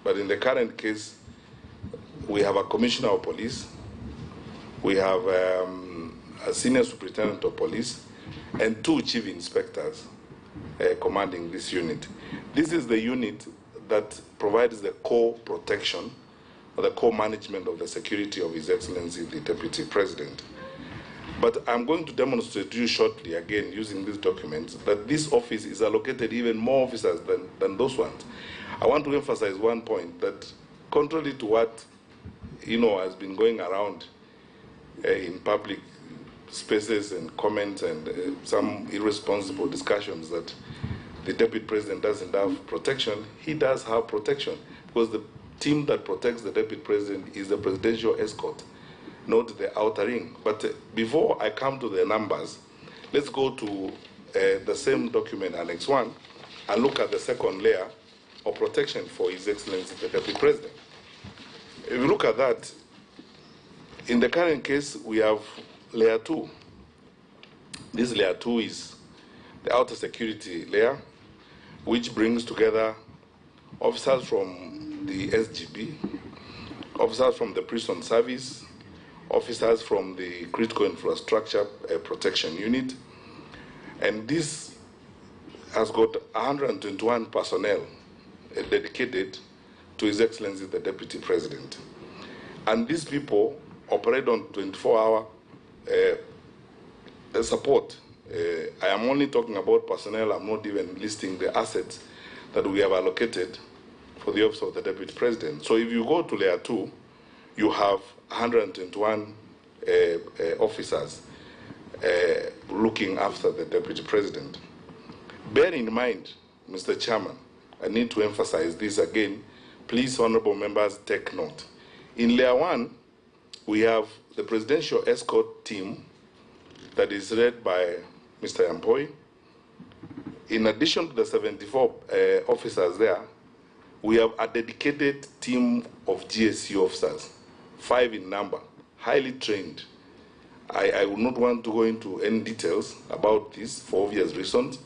But in the current case, we have a commissioner of police, we have a senior superintendent of police, and 2 chief inspectors commanding this unit. This is the unit that provides the core protection or the core management of the security of His Excellency the Deputy President. But I'm going to demonstrate to you shortly, again, using these documents, that this office is allocated even more officers than those ones. I want to emphasize one point, that contrary to what has been going around in public spaces and comments and some irresponsible discussions that the Deputy President doesn't have protection, he does have protection, because the team that protects the Deputy President is the presidential escort, not the outer ring. But before I come to the numbers, let's go to the same document, Annex 1, and look at the second layer of protection for His Excellency the Deputy President. If you look at that, in the current case, we have layer 2. This layer 2 is the outer security layer, which brings together officers from the SGB, officers from the prison service, officers from the critical infrastructure protection unit, and this has got 121 personnel dedicated to His Excellency the Deputy President. And these people operate on 24-hour support. I am only talking about personnel. I'm not even listing the assets that we have allocated for the Office of the Deputy President. So if you go to layer 2, you have 121 officers looking after the Deputy President. Bear in mind, Mr. Chairman, I need to emphasize this again. Please, honorable members, take note. In layer 1, we have the presidential escort team that is led by Mr. Yampoi. In addition to the 74 officers there, we have a dedicated team of GSU officers, 5 in number, highly trained. I would not want to go into any details about this for obvious reasons.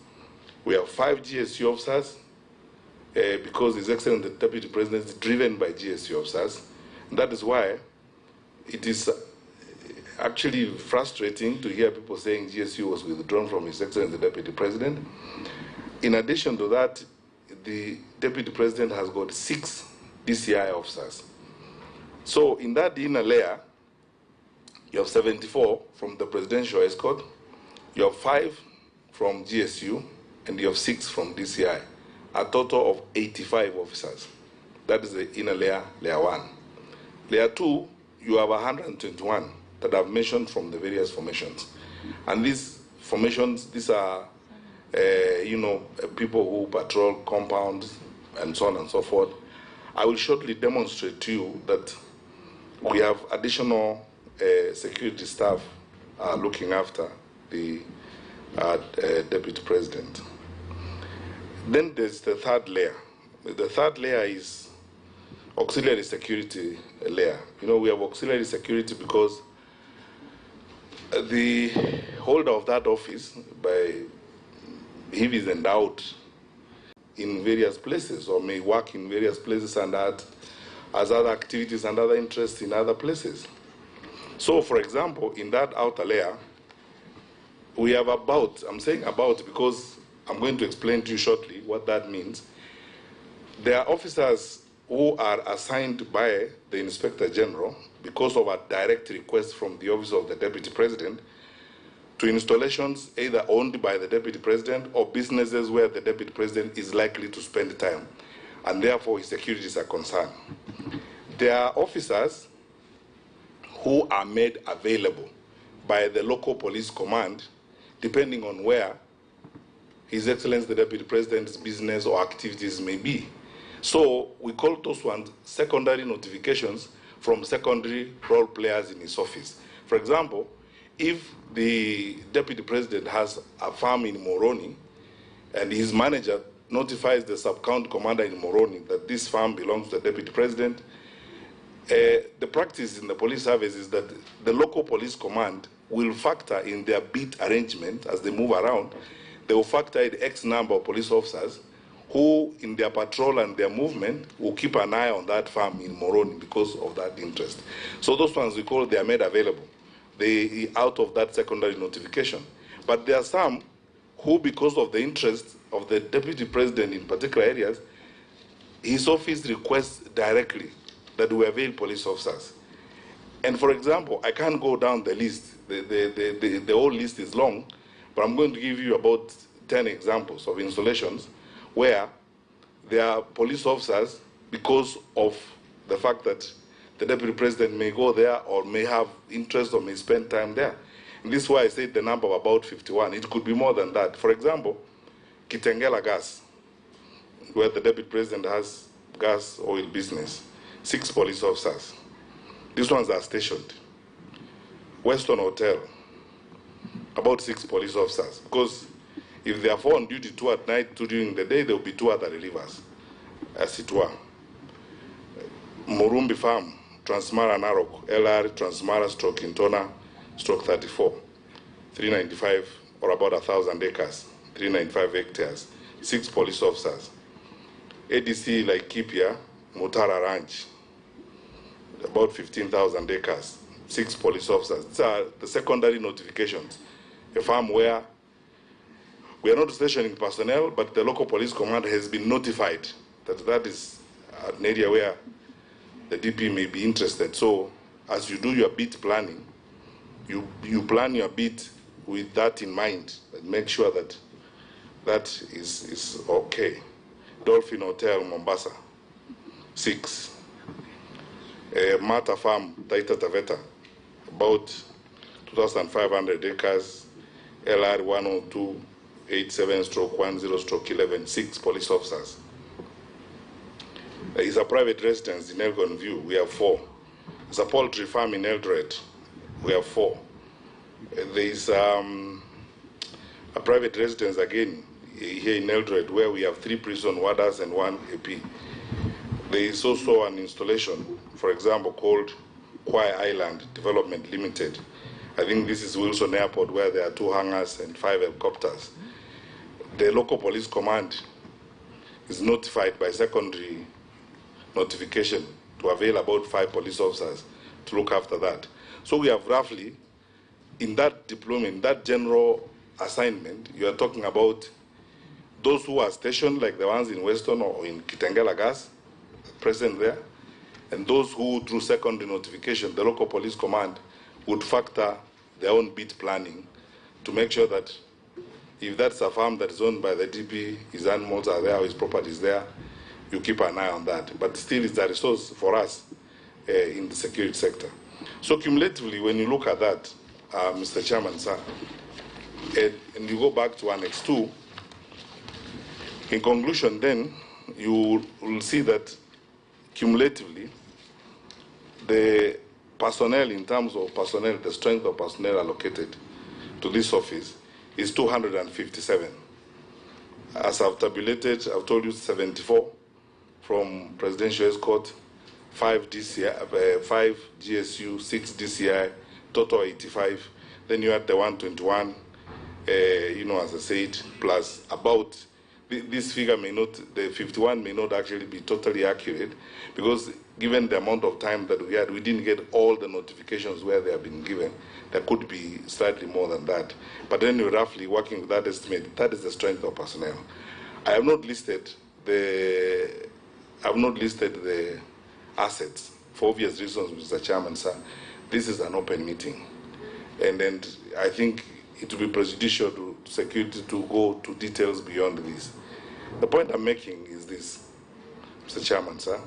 We have 5 GSU officers because His Excellency the Deputy President is driven by GSU officers. And that is why it is actually frustrating to hear people saying GSU was withdrawn from His Excellency the Deputy President. In addition to that, the Deputy President has got 6 DCI officers. So in that inner layer, you have 74 from the presidential escort, you have 5 from GSU, and you have 6 from DCI, a total of 85 officers. That is the inner layer, layer 1. Layer 2, you have 121 that I've mentioned from the various formations. And these formations, these are, people who patrol compounds and so on and so forth. I will shortly demonstrate to you that we have additional security staff looking after the Deputy President. Then there's the third layer. The third layer is auxiliary security layer. We have auxiliary security because the holder of that office, if he's endowed in various places or may work in various places and has other activities and other interests in other places. So, for example, in that outer layer, we have about, I'm saying about because I'm going to explain to you shortly what that means. There are officers who are assigned by the Inspector General because of a direct request from the Office of the Deputy President to installations either owned by the Deputy President or businesses where the Deputy President is likely to spend time, and therefore his securities are concerned. There are officers who are made available by the local police command, depending on where His Excellency the Deputy President's business or activities may be. So we call those ones secondary notifications from secondary role players in his office. For example, if the Deputy President has a farm in Moroni and his manager notifies the sub-county commander in Moroni that this farm belongs to the Deputy President, the practice in the police service is that the local police command will factor in their beat arrangement as they move around. They will factor in X number of police officers who in their patrol and their movement will keep an eye on that farm in Moroni because of that interest. So those ones we call, they are made available. They out of that secondary notification. But there are some who, because of the interest of the deputy president in particular areas, his office requests directly that we avail police officers. And for example, I can't go down the list. The whole list is long, but I'm going to give you about 10 examples of installations where there are police officers, because of the fact that the deputy president may go there or may have interest or may spend time there. And this is why I said the number of about 51. It could be more than that. For example, Kitengela Gas, where the deputy president has gas oil business, 6 police officers. These ones are stationed. Weston Hotel, about 6 police officers. Because if they are 4 on duty, 2 at night, 2 during the day, there will be 2 other relievers, as it were. Murumbi Farm, Transmara Narok, LR, Transmara stroke Intona, stroke 34, 395 or about 1,000 acres, 395 hectares, 6 police officers. ADC like Kipia, Mutara Ranch, about 15,000 acres, 6 police officers. These are the secondary notifications. A farm where we are not stationing personnel, but the local police command has been notified that that is an area where the DP may be interested. So as you do your beat planning, you plan your beat with that in mind and make sure that that is okay. Dolphin Hotel, Mombasa, 6. Mata Farm, Taita Taveta, about 2,500 acres, LR 10287/10/11, 6 police officers. There is a private residence in Elgon View, we have 4. There's a poultry farm in Eldoret, we have 4. There is a private residence again here in Eldoret where we have 3 prison warders and 1 AP. There is also an installation, for example, called Kwai Island Development Limited. I think this is Wilson Airport, where there are 2 hangars and 5 helicopters. The local police command is notified by secondary notification to avail about 5 police officers to look after that. So we have roughly, in that deployment, that general assignment, you are talking about those who are stationed, like the ones in Weston or in Kitengela Gas, present there, and those who, through secondary notification, the local police command would factor their own beat planning to make sure that if that's a farm that is owned by the DP, his animals are there, or his property is there, you keep an eye on that. But still, it's a resource for us in the security sector. So cumulatively, when you look at that, Mr. Chairman, sir, and you go back to Annex 2, in conclusion then, you will see that cumulatively, the personnel, in terms of personnel, the strength of personnel allocated to this office is 257. As I've tabulated, I've told you 74 from Presidential Escort, 5 DCI, 5 GSU, 6 DCI, total 85. Then you had the 121, as I said, plus about, this figure may not, the 51 may not actually be totally accurate, because given the amount of time that we had, we didn't get all the notifications where they have been given. There could be slightly more than that. But then we're roughly working with that estimate. That is the strength of personnel. I have not listed the assets for obvious reasons, Mr. Chairman, sir. This is an open meeting. And I think it will be prejudicial to security to go to details beyond this. The point I'm making is this, Mr. Chairman, sir.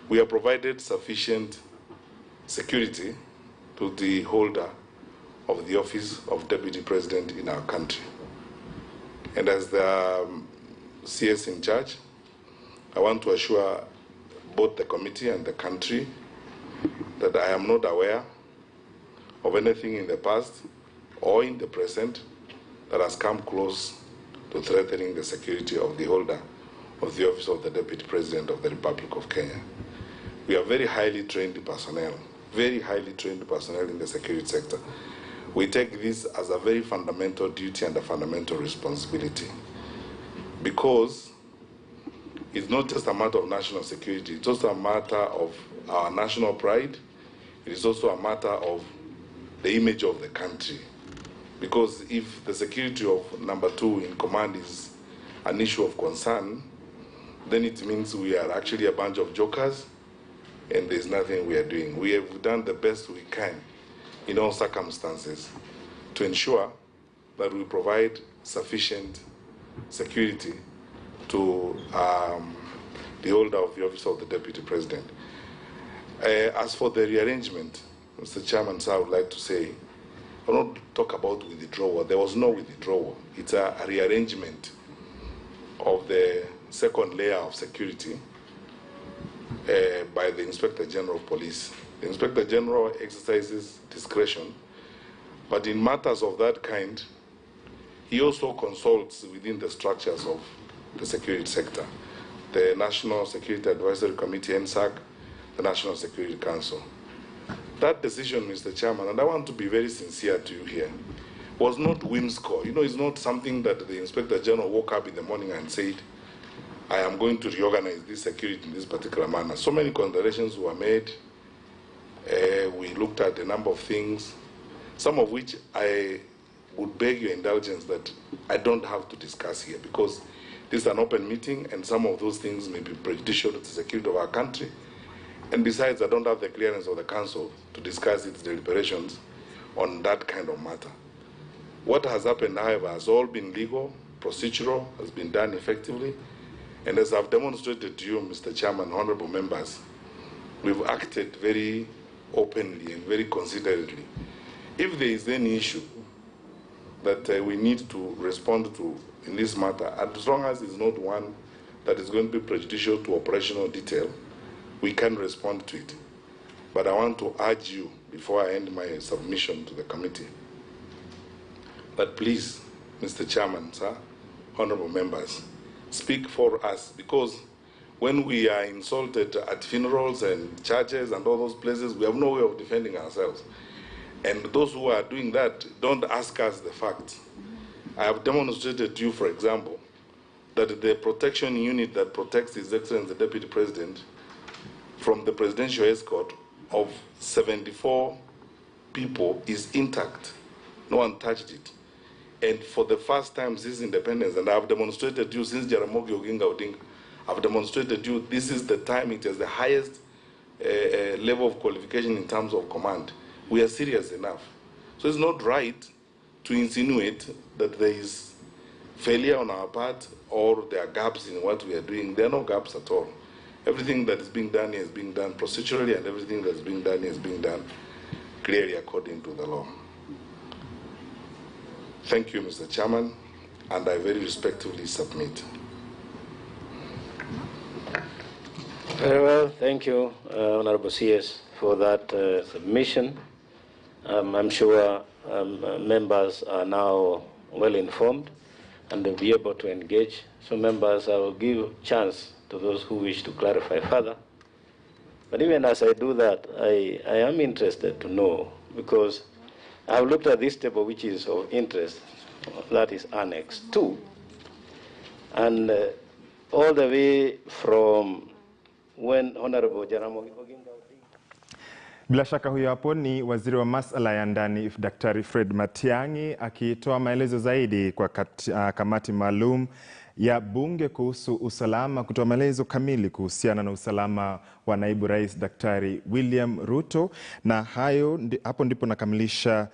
We have provided sufficient security to the holder of the office of Deputy President in our country. And as the CS in charge, I want to assure both the committee and the country that I am not aware of anything in the past or in the present that has come close to threatening the security of the holder of the office of the Deputy President of the Republic of Kenya. We are very highly trained personnel in the security sector. We take this as a very fundamental duty and a fundamental responsibility, because It's not just a matter of national security. It's also a matter of our national pride. It is also a matter of the image of the country. Because if the security of number 2 in command is an issue of concern, then it means we are actually a bunch of jokers and there's nothing we are doing. We have done the best we can in all circumstances to ensure that we provide sufficient security to the holder of the office of the Deputy President. As for the rearrangement, Mr. Chairman, sir, I would like to say, I will not talk about withdrawal. There was no withdrawal. It's a rearrangement of the second layer of security by the Inspector General of Police. The Inspector General exercises discretion, but in matters of that kind, he also consults within the structures of the security sector, the National Security Advisory Committee, NSAC, the National Security Council. That decision, Mr. Chairman, and I want to be very sincere to you here, was not whimsical. You know, it's not something that the Inspector General woke up in the morning and said, I am going to reorganize this security in this particular manner. So many considerations were made. We looked at a number of things, some of which I would beg your indulgence that I don't have to discuss here, because this is an open meeting and some of those things may be prejudicial to the security of our country. And besides, I don't have the clearance of the Council to discuss its deliberations on that kind of matter. What has happened, however, has all been legal, procedural, has been done effectively. And as I've demonstrated to you, Mr. Chairman, honorable members, we've acted very openly and very considerately. If there is any issue that we need to respond to in this matter, as long as it's not one that is going to be prejudicial to operational detail, we can respond to it. But I want to urge you, before I end my submission to the committee, that please, Mr. Chairman, sir, honorable members, speak for us, because when we are insulted at funerals and churches and all those places, we have no way of defending ourselves. And those who are doing that, don't ask us the facts. I have demonstrated to you, for example, that the protection unit that protects His Excellency the Deputy President from the presidential escort of 74 people is intact. No one touched it. And for the first time since independence, and I have demonstrated to you since Jaramogi Oginga Odinga, I've demonstrated to you this is the time it has the highest level of qualification in terms of command. We are serious enough. So it's not right to insinuate that there is failure on our part or there are gaps in what we are doing. There are no gaps at all. Everything that is being done here is being done procedurally, and everything that is being done here is being done clearly according to the law. Thank you, Mr. Chairman, and I very respectfully submit. Very well. Thank you, Honorable CS, for that submission. I'm sure members are now well informed and they'll be able to engage. So members, I will give chance to those who wish to clarify further. But even as I do that, I am interested to know, because I've looked at this table, which is of interest, that is Annex 2. And all the way from when Honorable Jaramogi Oginga Odinga. Bila shaka huyo hapo ni waziri wa masuala ya ndani Daktari Fred Matiang'i akitoa maelezo zaidi kwa kamati maalum ya bunge kuhusu usalama, kutoa maelezo kamili kuhusiana na usalama wa naibu rais Daktari William Ruto. Na hapo ndipo nakamilisha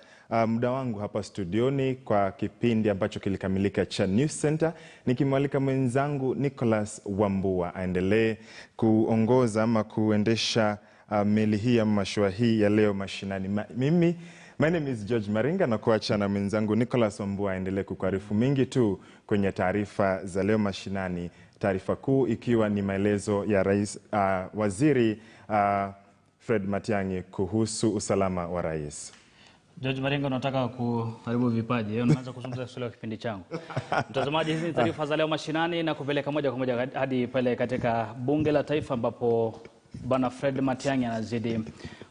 muda wangu hapa studioni kwa kipindi ambacho kilikamilika cha News Center, nikimwalika mwenzangu Nicholas Wambua aendelee kuongoza ama kuendesha meli hii ya mashua hii ya leo mashinani. My name is George Maringa, na kuacha na mwenzangu Nicholas Wambua aendelee kukuarifu mingi tu kwenye taarifa za leo mashinani. Taarifa kuu ikiwa ni maelezo ya waziri Fred Matiang'i kuhusu usalama wa rais. George Maringa, unataka kuharibu vipaji. Unaanza kuzungumza swala la kipindi changu. Mtazamaji, hizi ni taarifa za leo mashinani na kupeleka moja kwa moja hadi pale katika bunge la taifa ambapo Bwana Fred Matiang'i anazidi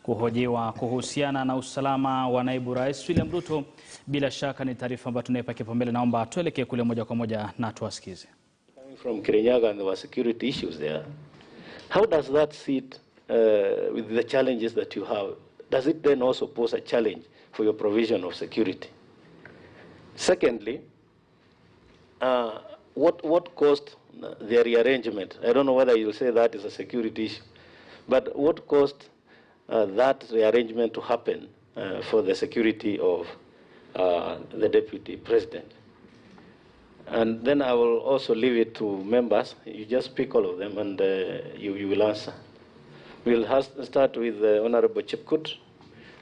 kuhojiwa kuhusiana na usalama wa naibu rais William Ruto. Bila shaka ni taarifa ambayo tunaipa kipaumbele. Naomba tuelekee kule moja kwa moja na tuwasikize. from Kirinyaga and there were security issues there. How does that sit with the challenges that you have? Does it then also pose a challenge for your provision of security? Secondly, what caused the rearrangement? I don't know whether you'll say that is a security issue, but what caused that rearrangement to happen for the security of the deputy president? And then I will also leave it to members. You just pick all of them and you will answer. We'll start with Honorable Chipkut,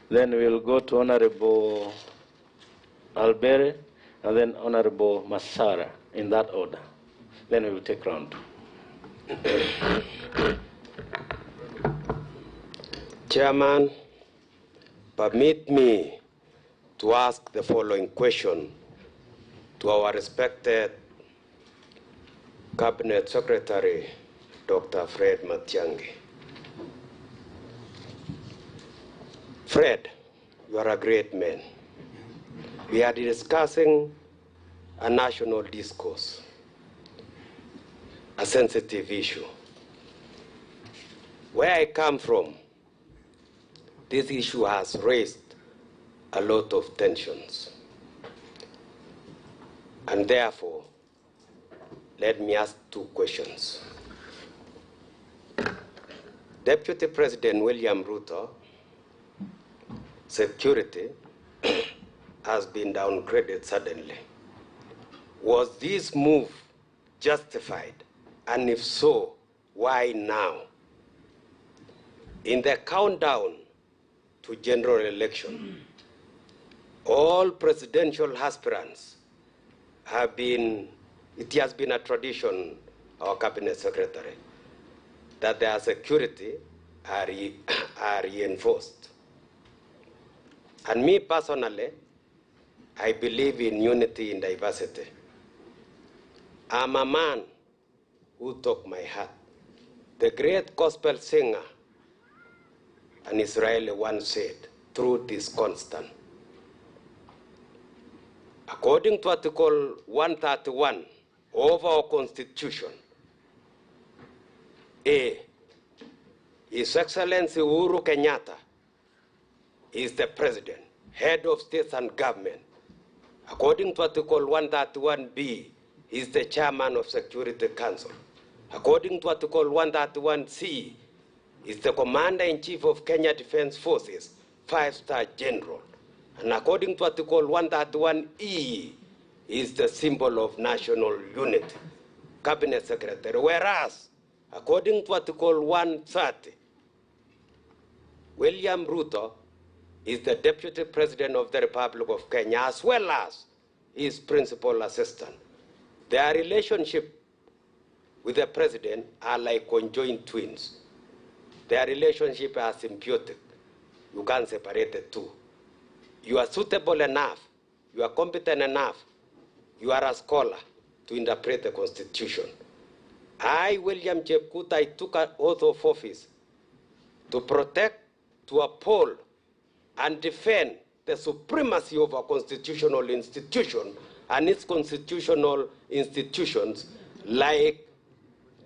then we'll go to Honorable Albere, and then Honorable Masara, in that order. Then we will take round two. Chairman, permit me to ask the following question to our respected Cabinet Secretary, Dr. Fred Matiang'i. Fred, you are a great man. We are discussing a national discourse, a sensitive issue. Where I come from, this issue has raised a lot of tensions. And therefore, let me ask two questions. Deputy President William Ruto, security has been downgraded suddenly. Was this move justified? And if so, why now? In the countdown to general election, all presidential aspirants have been, it has been a tradition, our Cabinet Secretary, that their security are reinforced. And me personally, I believe in unity in diversity. I'm a man who took my heart. The great gospel singer, an Israeli, once said, truth is constant. According to Article 131 of our Constitution, A, His Excellency Uhuru Kenyatta is the President, head of states and government. According to Article 131B, he is the Chairman of Security Council. According to Article 131C, he is the Commander-in-Chief of Kenya Defense Forces, 5-star General. And according to Article 131E, he is the symbol of national unity, Cabinet Secretary. Whereas, according to Article 130, William Ruto is the Deputy President of the Republic of Kenya, as well as his principal assistant. Their relationship with the President are like conjoined twins. Their relationship are symbiotic. You can't separate the two. You are suitable enough, you are competent enough, you are a scholar to interpret the Constitution. I, William Chepkut, I took an oath of office to protect, to uphold, and defend the supremacy of our constitutional institution and its constitutional institutions like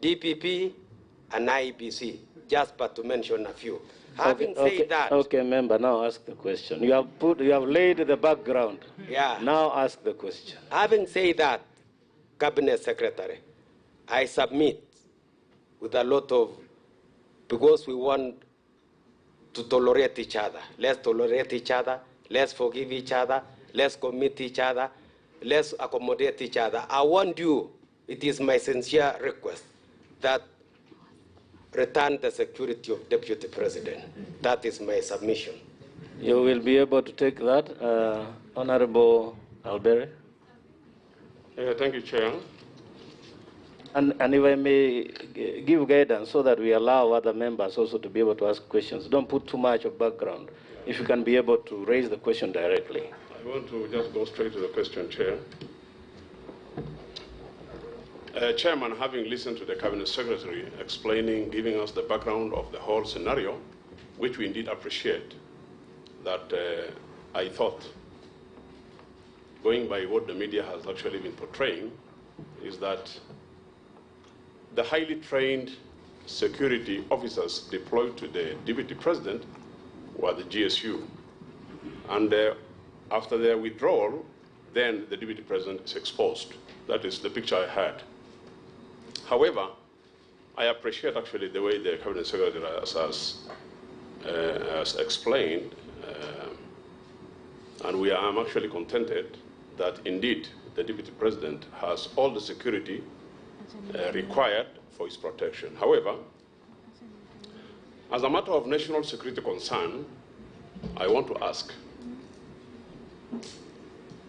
DPP and IBC, just but to mention a few. Having said that... Okay, member, now ask the question. You have laid the background. Yeah. Now ask the question. Having said that, Cabinet Secretary, I submit with a lot of, because we want to tolerate each other. Let's tolerate each other, let's forgive each other, let's commit each other, let's accommodate each other. I want you, it is my sincere request, that return the security of Deputy President. That is my submission. You will be able to take that, Honorable Albere. Thank you, Chair. And if I may give guidance so that we allow other members also to be able to ask questions. Don't put too much of background. If you can be able to raise the question directly. I want to just go straight to the question, Chair. Chairman, having listened to the Cabinet Secretary explaining, giving us the background of the whole scenario, which we indeed appreciate, that I thought, going by what the media has actually been portraying, is that the highly trained security officers deployed to the Deputy President were the GSU. And after their withdrawal, then the Deputy President is exposed. That is the picture I had. However, I appreciate actually the way the Cabinet Secretary has explained, and I'm actually contented that indeed the Deputy President has all the security required for his protection. However, as a matter of national security concern, I want to ask,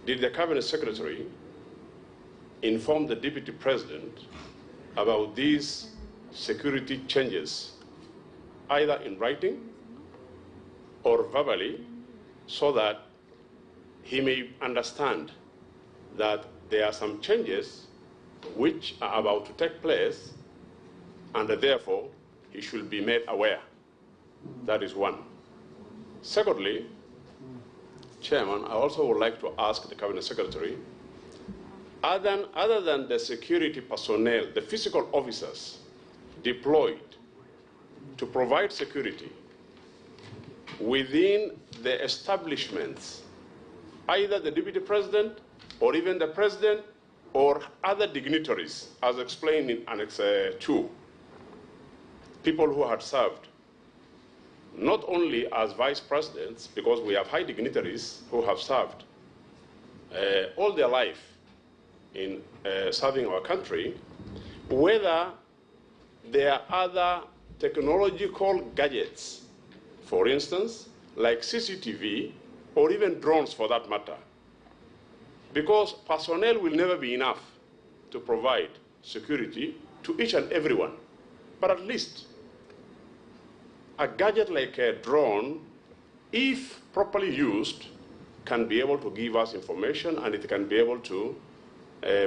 did the Cabinet Secretary inform the Deputy President about these security changes, either in writing or verbally, so that he may understand that there are some changes which are about to take place, and therefore he should be made aware? That is one. Secondly, Chairman, I also would like to ask the Cabinet Secretary, other than the security personnel, the physical officers deployed to provide security within the establishments, either the Deputy President or even the President or other dignitaries, as explained in Annex 2, people who had served not only as vice presidents, because we have high dignitaries who have served all their life in serving our country, whether there are other technological gadgets, for instance, like CCTV or even drones for that matter. Because personnel will never be enough to provide security to each and everyone. But at least a gadget like a drone, if properly used, can be able to give us information, and it can be able to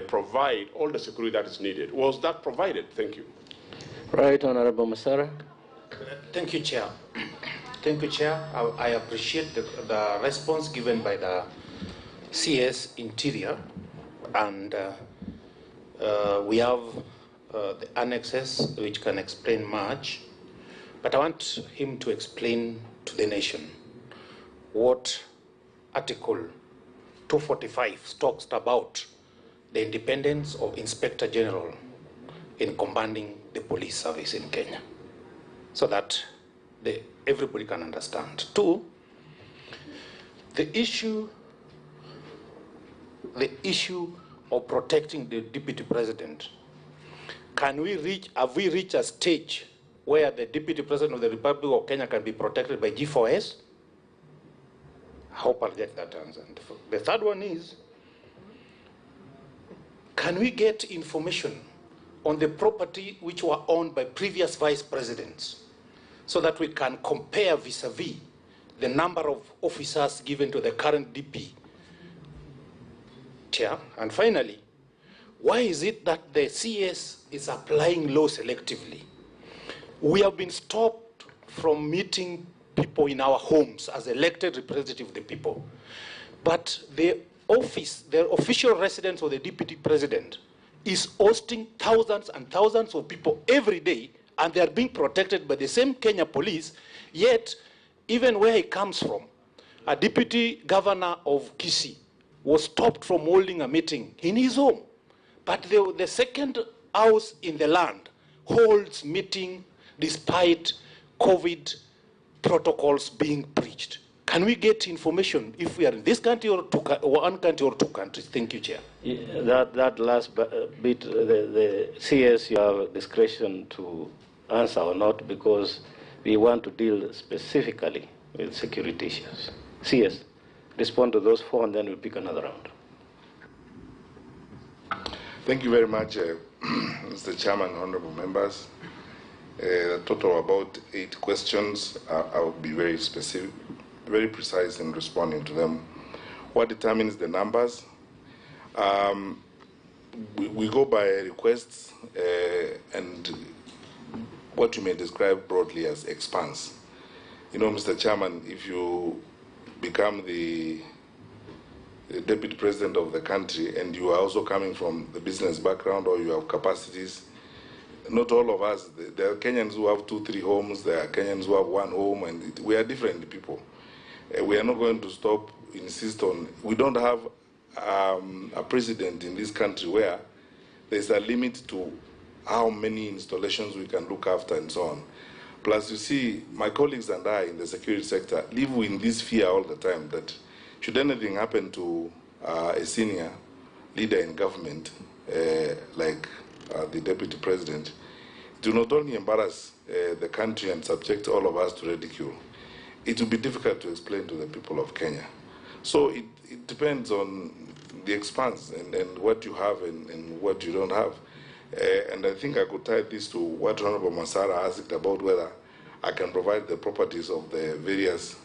provide all the security that is needed. Was that provided? Thank you. Right, Honorable Masara. Thank you, Chair. Thank you, Chair. I appreciate the response given by the CS Interior, and we have the annexes which can explain much, but I want him to explain to the nation what Article 245 talks about the independence of Inspector General in commanding the police service in Kenya, so that everybody can understand. Two, the issue of protecting the Deputy President. Have we reached a stage where the Deputy President of the Republic of Kenya can be protected by G4S? I hope I'll get that answer. The third one is, can we get information on the property which were owned by previous vice presidents, so that we can compare vis-a-vis the number of officers given to the current DP? Chair. And finally, why is it that the CS is applying law selectively? We have been stopped from meeting people in our homes as elected representatives of the people. But the official residence of the Deputy President is hosting thousands and thousands of people every day, and they are being protected by the same Kenya police. Yet, even where he comes from, a deputy governor of Kisii was stopped from holding a meeting in his home. But the second house in the land holds meeting despite COVID protocols being breached. Can we get information if we are in this country or one country or two countries? Thank you, Chair. Yeah, that last bit, the CS, you have discretion to answer or not, because we want to deal specifically with security issues. CS, respond to those four, and then we'll pick another round. Thank you very much, Mr. Chairman, honorable members. A total of about 8 questions. I will be very specific, very precise in responding to them. What determines the numbers? We go by requests and what you may describe broadly as expanse. You know, Mr. Chairman, if you become the Deputy President of the country and you are also coming from the business background, or you have capacities, not all of us. There are Kenyans who have 2, 3 homes. There are Kenyans who have 1 home, and we are different people. We are not going to stop, insist on. We don't have a precedent in this country where there's a limit to how many installations we can look after and so on. Plus, you see, my colleagues and I in the security sector live in this fear all the time that should anything happen to a senior leader in government, like the deputy president, it will not only embarrass the country and subject all of us to ridicule, it will be difficult to explain to the people of Kenya. So it depends on the expanse and what you have and what you don't have. And I think I could tie this to what Honorable Masara asked about whether I can provide the properties of the various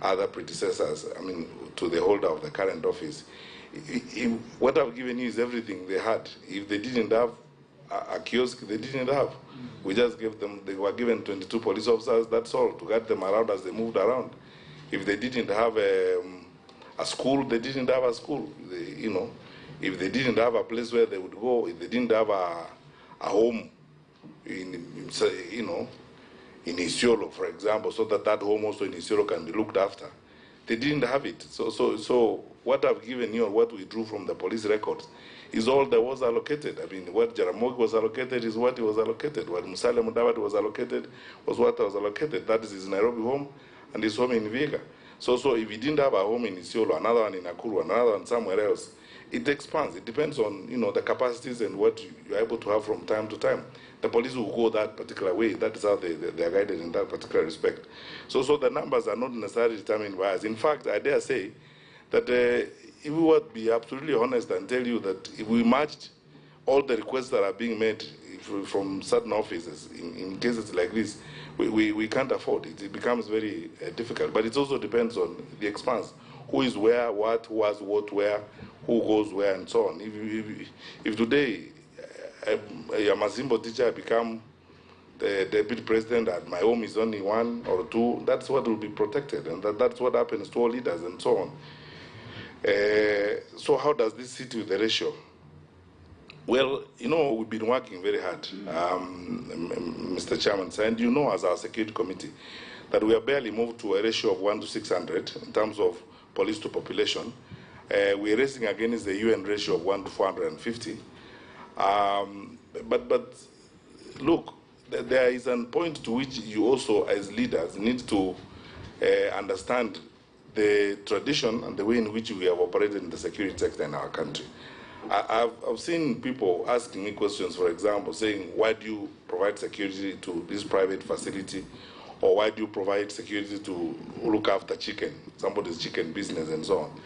other predecessors, I mean, to the holder of the current office. What I've given you is everything they had. If they didn't have a kiosk, they didn't have. We just gave them, they were given 22 police officers, that's all, to guide them around as they moved around. If they didn't have a school, they didn't have a school, you know. If they didn't have a place where they would go, if they didn't have a home in you know, in Isiolo, for example, so that home also in Isiolo can be looked after, they didn't have it. So what I've given you and what we drew from the police records is all that was allocated. I mean, what Jaramogi was allocated is what he was allocated. What Musalia Mudavadi was allocated was what was allocated. That is his Nairobi home and his home in Vihiga. So if he didn't have a home in Isiolo, another one in Nakuru, another one somewhere else, it expands. It depends on, you know, the capacities and what you're able to have from time to time. The police will go that particular way. That is how they are guided in that particular respect. So the numbers are not necessarily determined by us. In fact, I dare say that if we were to be absolutely honest and tell you that if we matched all the requests that are being made from certain offices in cases like this, we can't afford it. It becomes very difficult. But it also depends on the expanse. Who is where, what, who has what, where, who goes where, and so on. If today a Mazimbo teacher become the deputy president and my home is only 1 or 2, that's what will be protected, and that's what happens to all leaders and so on. So how does this sit with the ratio? Well, you know, we've been working very hard, Mr. Chairman, and you know as our security committee that we have barely moved to a ratio of 1 to 600 in terms of police to population. We're racing against the UN ratio of 1 to 450. But look, there is a point to which you also, as leaders, need to understand the tradition and the way in which we have operated in the security sector in our country. I've seen people asking me questions, for example, saying, why do you provide security to this private facility? Or why do you provide security to look after chicken, somebody's chicken business and so on?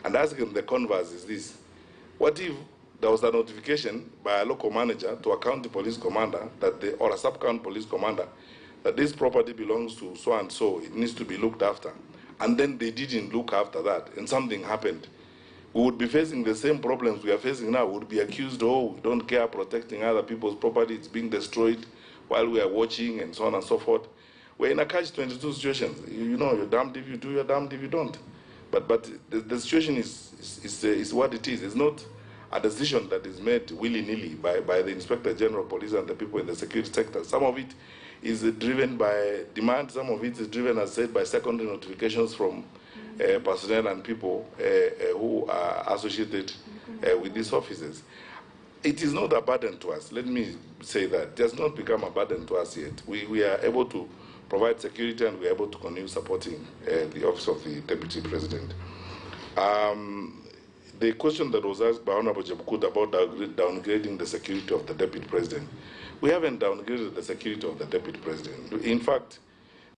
And asking the converse is this: what if there was a notification by a local manager to a county police commander or a sub-county police commander that this property belongs to so-and-so, it needs to be looked after, and then they didn't look after that and something happened? We would be facing the same problems we are facing now. We would be accused, oh, we don't care protecting other people's property, it's being destroyed while we are watching and so on and so forth. We're in a catch-22 situation. You know, you're damned if you do, you're damned if you don't. But the situation is what it is. It's not a decision that is made willy-nilly by the Inspector General of Police and the people in the security sector. Some of it is driven by demand. Some of it is driven, as said, by secondary notifications from personnel and people who are associated with these offices. It is not a burden to us. Let me say that. It has not become a burden to us yet. We are able to provide security, and we are able to continue supporting the office of the Deputy President. The question that was asked by Honorable Jabukut about downgrading the security of the Deputy President, we haven't downgraded the security of the Deputy President. In fact,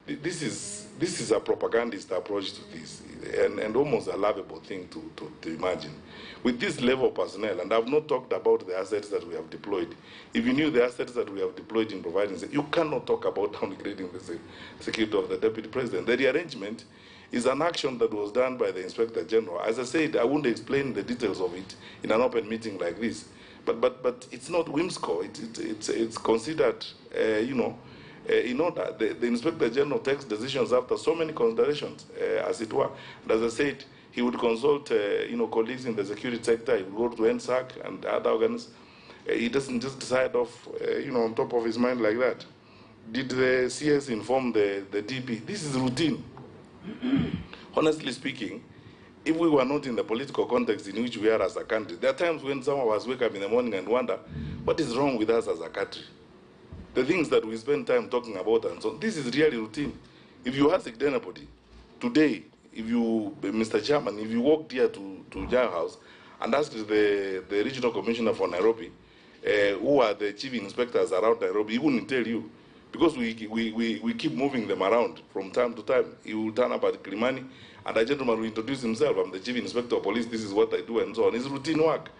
this is a propagandist approach to this, and almost a laughable thing to imagine. With this level of personnel, and I've not talked about the assets that we have deployed. If you knew the assets that we have deployed in providing, you cannot talk about downgrading the security of the Deputy President. The rearrangement is an action that was done by the Inspector General. As I said, I wouldn't explain the details of it in an open meeting like this, but it's not whimsical. It's considered, in order. The Inspector General takes decisions after so many considerations, as it were. And as I said, he would consult, colleagues in the security sector. He would go to NSAC and other organs, He doesn't just decide off, on top of his mind like that. Did the CS inform the DP? This is routine. Honestly speaking, if we were not in the political context in which we are as a country, there are times when some of us wake up in the morning and wonder, what is wrong with us as a country? The things that we spend time talking about and so on, this is really routine. If you ask anybody, today, if you, Mr. Chairman, if you walked here to Jai House and asked the regional commissioner for Nairobi, who are the chief inspectors around Nairobi, he wouldn't tell you. Because we keep moving them around from time to time. He will turn up at Kilimani, and a gentleman will introduce himself. I'm the chief inspector of police, this is what I do, and so on. It's routine work.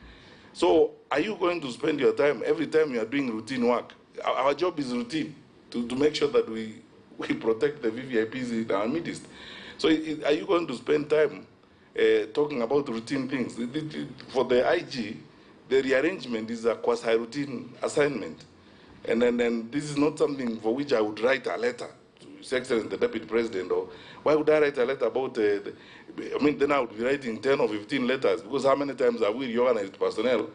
So are you going to spend your time, every time you are doing routine work? Our job is routine, to make sure that we protect the VVIPs in our midst. So are you going to spend time talking about routine things? For the IG, the rearrangement is a quasi-routine assignment. And then this is not something for which I would write a letter to His Excellency the Deputy President. Or why would I write a letter about, then I would be writing 10 or 15 letters, because how many times have we reorganized personnel,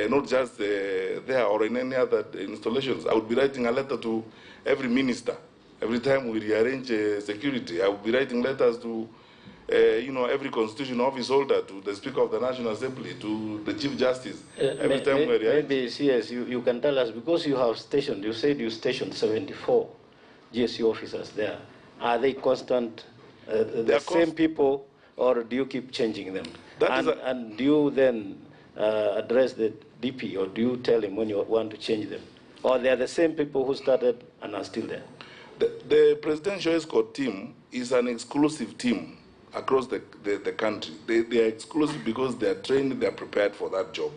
not just there or in any other installations? I would be writing a letter to every minister. Every time we rearrange security, I would be writing letters to every constitutional office holder, to the Speaker of the National Assembly, to the Chief Justice. Every time we rearrange. Maybe, yes, you can tell us, because you have stationed, you said you stationed 74 GSU officers there. Are they constant, the same people, or do you keep changing them? And do you then address the DP, or do you tell him when you want to change them? Or they are the same people who started and are still there? The presidential escort team is an exclusive team across the country. They are exclusive because they are trained, they are prepared for that job.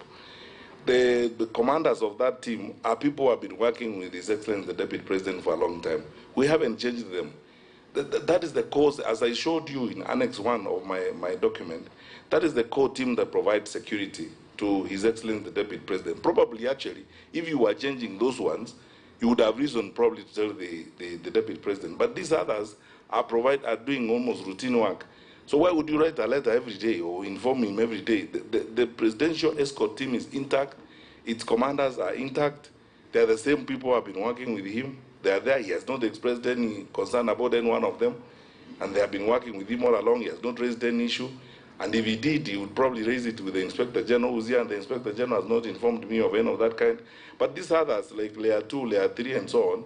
The commanders of that team are people who have been working with His Excellency the Deputy President for a long time. We haven't changed them. That is the cause, as I showed you in Annex 1 of my document, that is the core team that provides security to His Excellency the Deputy President. Probably, actually, if you were changing those ones, you would have reason probably to tell the Deputy President. But these others are doing almost routine work. So why would you write a letter every day or inform him every day? The presidential escort team is intact. Its commanders are intact. They are the same people who have been working with him. They are there. He has not expressed any concern about any one of them. And they have been working with him all along. He has not raised any issue. And if he did, he would probably raise it with the Inspector General who's here, and the Inspector General has not informed me of any of that kind. But these others, like Layer 2, Layer 3, and so on,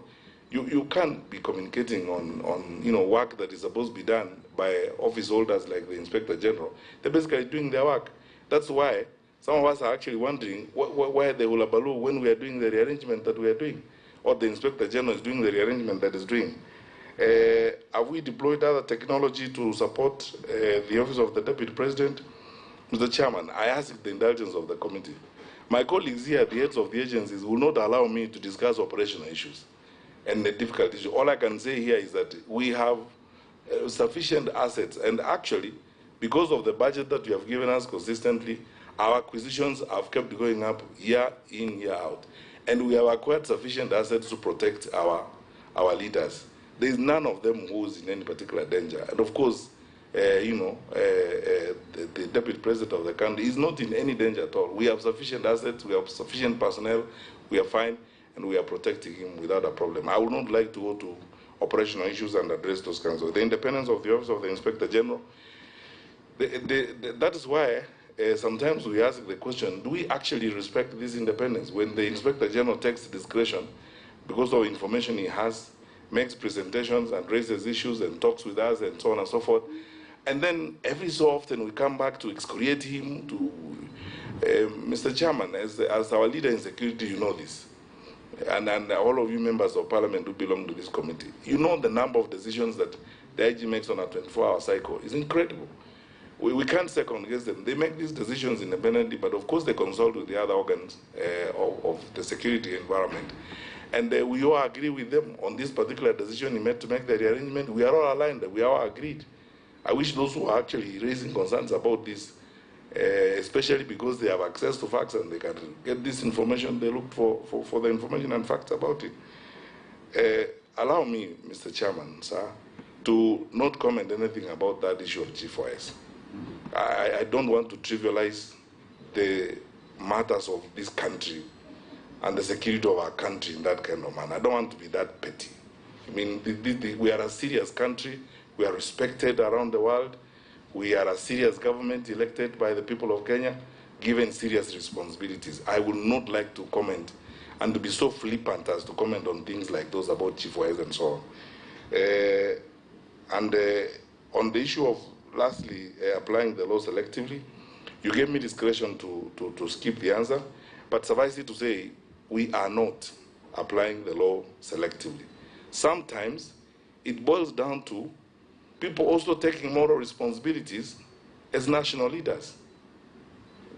you can't be communicating on work that is supposed to be done by office holders like the Inspector General. They're basically doing their work. That's why some of us are actually wondering why the hullabaloo when we are doing the rearrangement that we are doing, or the Inspector General is doing the rearrangement that is doing. Have we deployed other technology to support the Office of the Deputy President? Mr. Chairman, I ask the indulgence of the committee. My colleagues here, the heads of the agencies, will not allow me to discuss operational issues and the difficult issue. All I can say here is that we have sufficient assets, and actually, because of the budget that you have given us consistently, our acquisitions have kept going up year in, year out. And we have acquired sufficient assets to protect our leaders. There is none of them who is in any particular danger. And of course, the Deputy President of the country is not in any danger at all. We have sufficient assets, we have sufficient personnel, we are fine, and we are protecting him without a problem. I would not like to go to operational issues and address those kinds of. The independence of the Office of the Inspector General, that is why sometimes we ask the question, do we actually respect this independence? When the Inspector General takes discretion because of information he has, makes presentations and raises issues and talks with us and so on and so forth, and then every so often we come back to excoriate him, to Mr. Chairman, as our leader in security, you know this. And all of you members of parliament who belong to this committee, you know the number of decisions that the IG makes on a 24-hour cycle is incredible. We can't second guess them. They make these decisions independently, but of course they consult with the other organs of the security environment. And we all agree with them on this particular decision he made to make the rearrangement. We are all aligned, we are all agreed. I wish those who are actually raising concerns about this, especially because they have access to facts and they can get this information, they look for the information and facts about it. Allow me, Mr. Chairman, sir, to not comment anything about that issue of G4S. I don't want to trivialize the matters of this country and the security of our country in that kind of manner. I don't want to be that petty. I mean, we are a serious country. We are respected around the world. We are a serious government elected by the people of Kenya, given serious responsibilities. I would not like to comment and to be so flippant as to comment on things like those about chief wives and so on. On the issue of, lastly, applying the law selectively, you gave me discretion to skip the answer, but suffice it to say, we are not applying the law selectively. Sometimes it boils down to people also taking moral responsibilities as national leaders,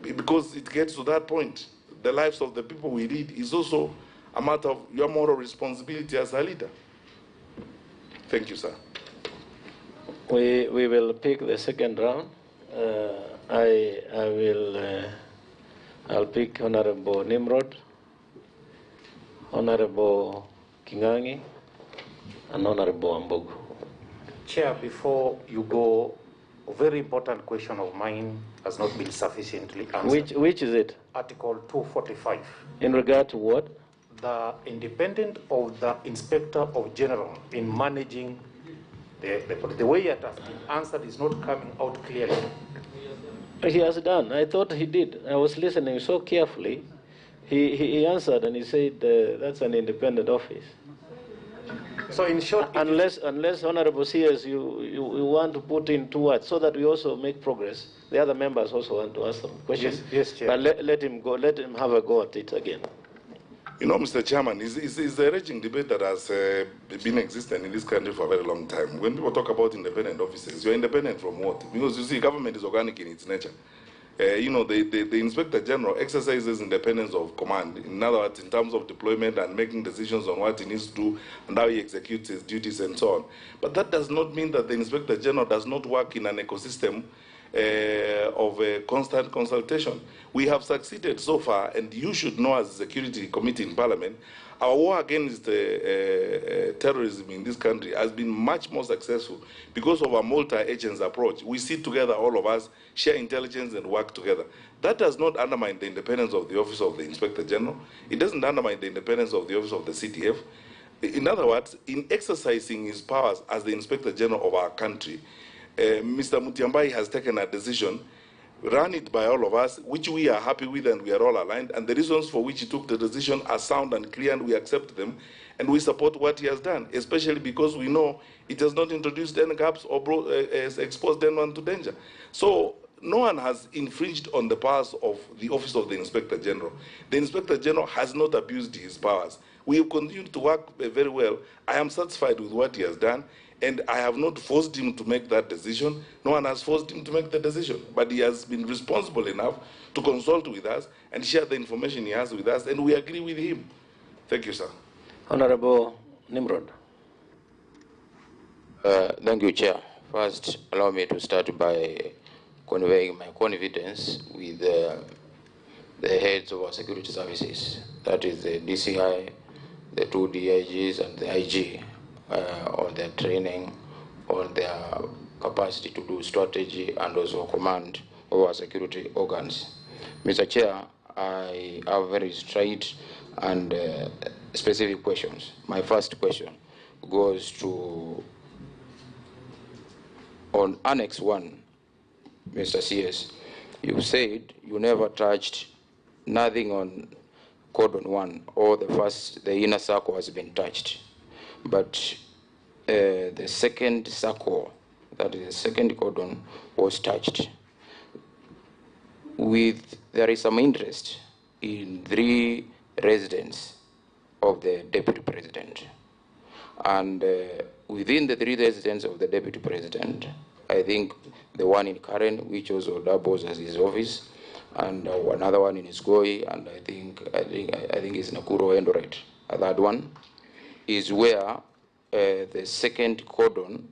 because it gets to that point. The lives of the people we lead is also a matter of your moral responsibility as a leader. Thank you, sir. We will pick the second round. I'll pick Honorable Nimrod, Honorable King'ang'i, and Honorable Ambogu. Chair, before you go, a very important question of mine has not been sufficiently answered. Which is it? Article 245. In regard to what? The independence of the Inspector of General in managing the way it has been answered is not coming out clearly. He has done. I thought he did. I was listening so carefully. He answered and he said that's an independent office. So in short, unless Honorable CS, you want to put in 2 words so that we also make progress. The other members also want to ask some questions. Yes, Chair. But let him go. Let him have a go at it again. You know, Mr. Chairman, it's a raging debate that has been existing in this country for a very long time. When people talk about independent officers, you're independent from what? Because you see, government is organic in its nature. You know, the Inspector General exercises independence of command. In other words, in terms of deployment and making decisions on what he needs to do and how he executes his duties and so on. But that does not mean that the Inspector General does not work in an ecosystem of constant consultation. We have succeeded so far, and you should know as a security committee in Parliament, our war against terrorism in this country has been much more successful because of our multi-agents approach. We sit together, all of us, share intelligence and work together. That does not undermine the independence of the Office of the Inspector General. It doesn't undermine the independence of the Office of the CTF. In other words, in exercising his powers as the Inspector General of our country, Mr. Matiang'i has taken a decision, run it by all of us, which we are happy with and we are all aligned, and the reasons for which he took the decision are sound and clear, and we accept them, and we support what he has done, especially because we know it has not introduced any gaps or exposed anyone to danger. So no one has infringed on the powers of the Office of the Inspector General. The Inspector General has not abused his powers. We have continued to work very well. I am satisfied with what he has done, and I have not forced him to make that decision. No one has forced him to make the decision, but he has been responsible enough to consult with us and share the information he has with us, and we agree with him. Thank you, sir. Honorable Nimrod. Thank you, Chair. First, allow me to start by conveying my confidence with the heads of our security services, that is the DCI, the 2 DIGs, and the IG, on their training, on their capacity to do strategy and also command over security organs. Mr. Chair, I have very straight and specific questions. My first question goes to, on Annex 1, Mr. CS, you said you never touched nothing on Cordon 1, or the inner circle has been touched. But the second circle, that is the second cordon, was touched. There is some interest in 3 residents of the Deputy President. And within the 3 residents of the Deputy President, I think the one in Karen, which also doubles as his office, and another one in Isgoi, and I think it's Nakuru Endoret. That one is where the second cordon,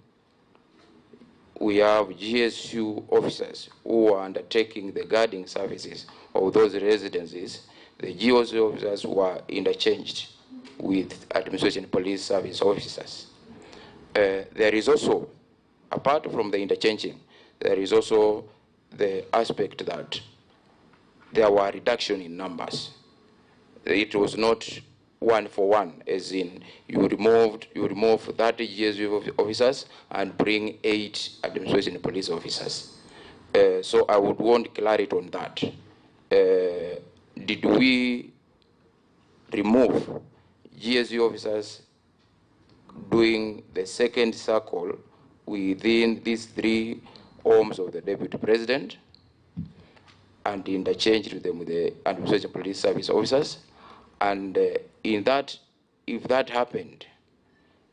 we have GSU officers who are undertaking the guarding services of those residences. The GSU officers were interchanged with Administration Police Service officers. There is also, apart from the interchanging, there is also the aspect that there were reduction in numbers. it was not 1-for-1, as in you remove 30 GSU officers and bring 8 administration police officers. So I would want clarity on that. Did we remove GSU officers doing the second circle within these 3 homes of the Deputy President and interchange them with the Administration Police Service officers? And in that, if that happened,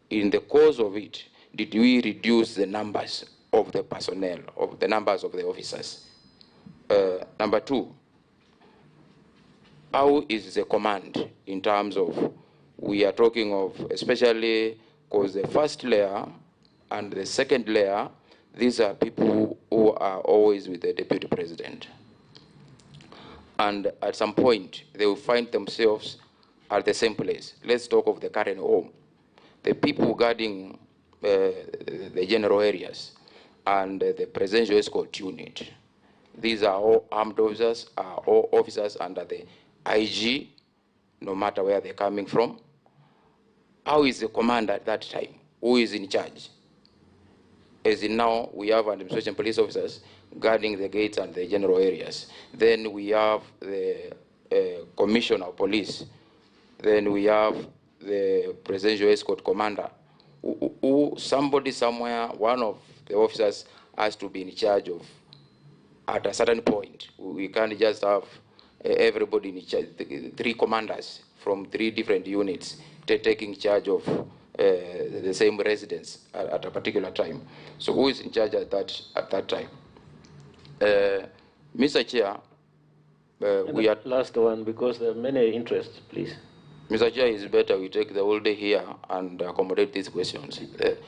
in the course of it, did we reduce the numbers of the personnel, of the numbers of the officers? Number 2, how is the command in terms of, we are talking of, especially because the first layer and the second layer, these are people who are always with the Deputy President. And at some point, they will find themselves at the same place. Let's talk of the current home. The people guarding the general areas and the presidential escort unit. These are all armed officers, are all officers under the IG, no matter where they're coming from. How is the command at that time? Who is in charge? As in now, we have administration police officers guarding the gates and the general areas. Then we have the commissioner of police. Then we have the presidential escort commander. Somebody somewhere, one of the officers has to be in charge of, at a certain point. We can't just have everybody in charge, 3 commanders from 3 different units taking charge of the same residence at a particular time. So who is in charge at that time? Mr. Chair, we are... Last one, because there are many interests, please. Mr. Chair, it's better we take the whole day here and accommodate these questions.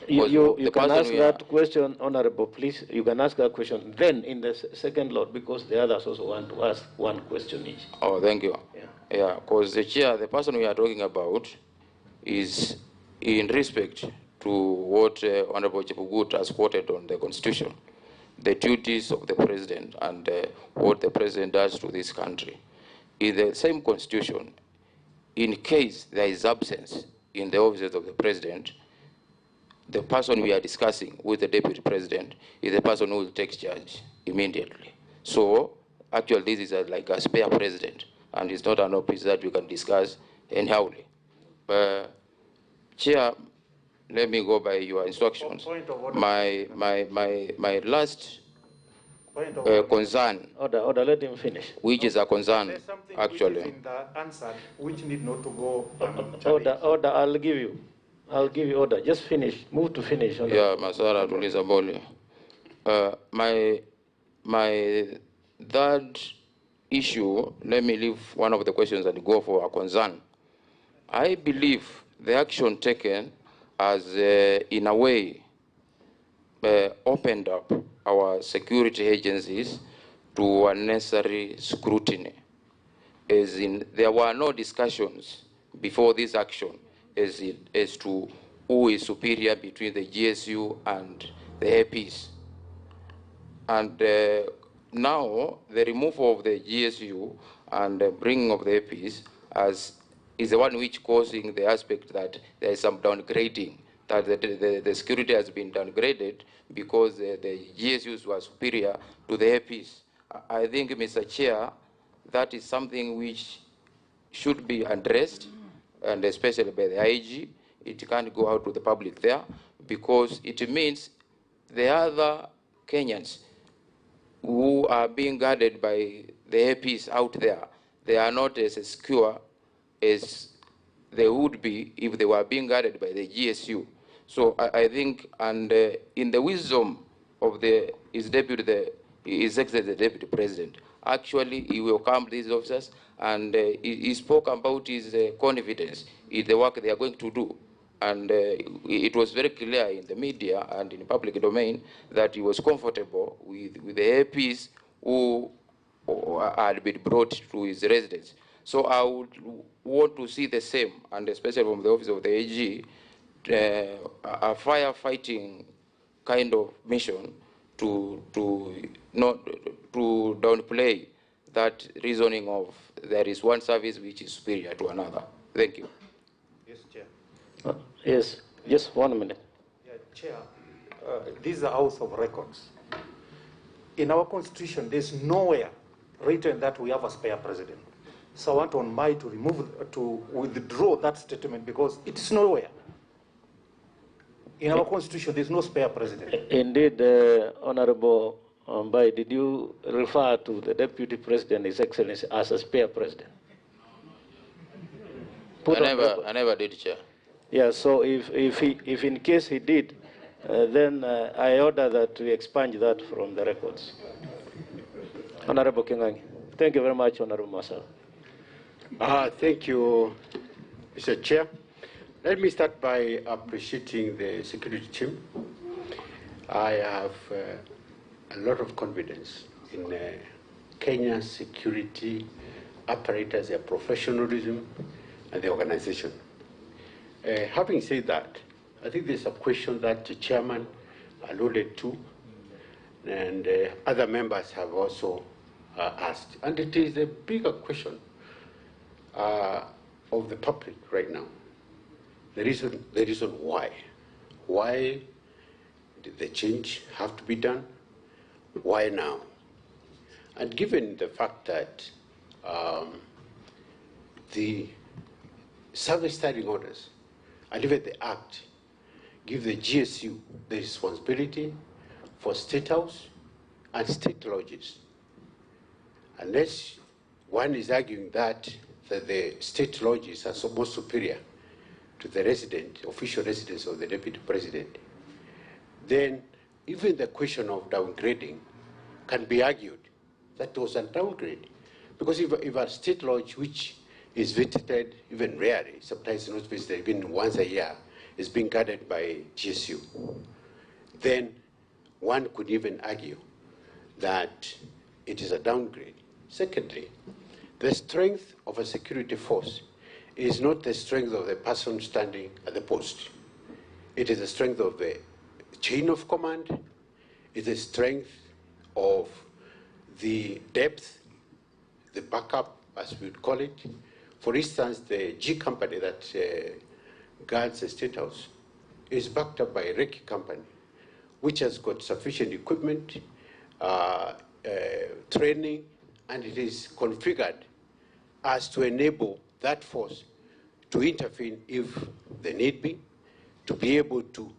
You can ask that question, Honorable, please. You can ask that question then in the second lot, because the others also want to ask one question each. Oh, thank you. Yeah, because the Chair, the person we are talking about is in respect to what Honorable Chipugut has quoted on the Constitution, the duties of the President and what the President does to this country. In the same Constitution, in case there is absence in the offices of the President, the person we are discussing with the Deputy President is the person who will take charge immediately. So, actually, this is like a spare President, and it's not an office that we can discuss anyhowly. Chair, let me go by your instructions. My last concern. Order, let him finish. Which is a concern, actually. Which is in the answer, which need not to go. Order, I'll give you order. Just finish. Move to finish. Order. Yeah, Masara Tulisa Boli. My third issue, let me leave one of the questions and go for a concern. I believe the action taken has, in a way, opened up our security agencies to unnecessary scrutiny. As in, there were no discussions before this action as to who is superior between the GSU and the APs. And now, the removal of the GSU and the bringing of the APs is the one which causing the aspect that there is some downgrading, that the security has been downgraded because the GSUs were superior to the APs. I think, Mr. Chair, that is something which should be addressed, and especially by the IG. It can't go out to the public there, because it means the other Kenyans who are being guarded by the APs out there, they are not as secure as they would be if they were being guarded by the GSU. So I think, and in the wisdom of his Excellency the Deputy President, actually he welcomed these officers, and he spoke about his confidence in the work they are going to do. And it was very clear in the media and in the public domain that he was comfortable with the APs who had been brought to his residence. So I would want to see the same, and especially from the office of the AG, a firefighting kind of mission to downplay that reasoning of there is one service which is superior to another. Thank you. Yes, Chair. Yes, just 1 minute. Yeah, Chair, this is a House of Records. In our Constitution, there's nowhere written that we have a spare president. So I want on my to withdraw that statement because it's nowhere. In our Constitution, there's no spare president. Indeed, Honorable Mbai, did you refer to the Deputy President, His Excellency, as a spare president? I never did, Chair. Yeah, so if in case he did, then I order that we expunge that from the records. Honorable Kingangi. Thank you very much, Honorable Masal. Thank you, Mr. Chair. Let me start by appreciating the security team. I have a lot of confidence in Kenya's security apparatus, their professionalism, and the organization. Having said that, I think there's a question that the chairman alluded to, and other members have also asked. And it is a bigger question of the public right now. The reason why. Why did the change have to be done? Why now? And given the fact that the service standing orders and even the Act give the GSU the responsibility for State House and state lodges. Unless one is arguing that the state lodges are more superior to the official residence of the Deputy President, then even the question of downgrading can be argued that it was a downgrade. Because if a state lodge which is visited even rarely, sometimes not visited even once a year, is being guarded by GSU, then one could even argue that it is a downgrade. Secondly, the strength of a security force is not the strength of the person standing at the post. It is the strength of the chain of command, it is the strength of the depth, the backup, as we would call it. For instance, the G company that guards the State House is backed up by a Recce company, which has got sufficient equipment, training, and it is configured as to enable that force to intervene if the need be, to be able to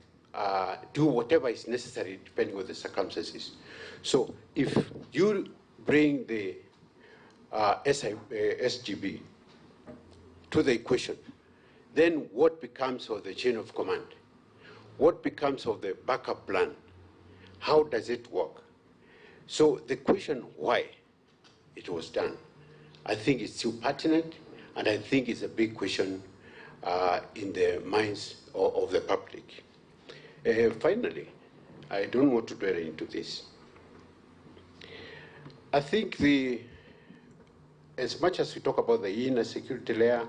do whatever is necessary depending on the circumstances. So if you bring the SGB to the equation, then what becomes of the chain of command? What becomes of the backup plan? How does it work? So the question why it was done, I think it's still pertinent, and I think it's a big question in the minds of the public. Finally, I don't want to dwell into this. I think as much as we talk about the inner security layer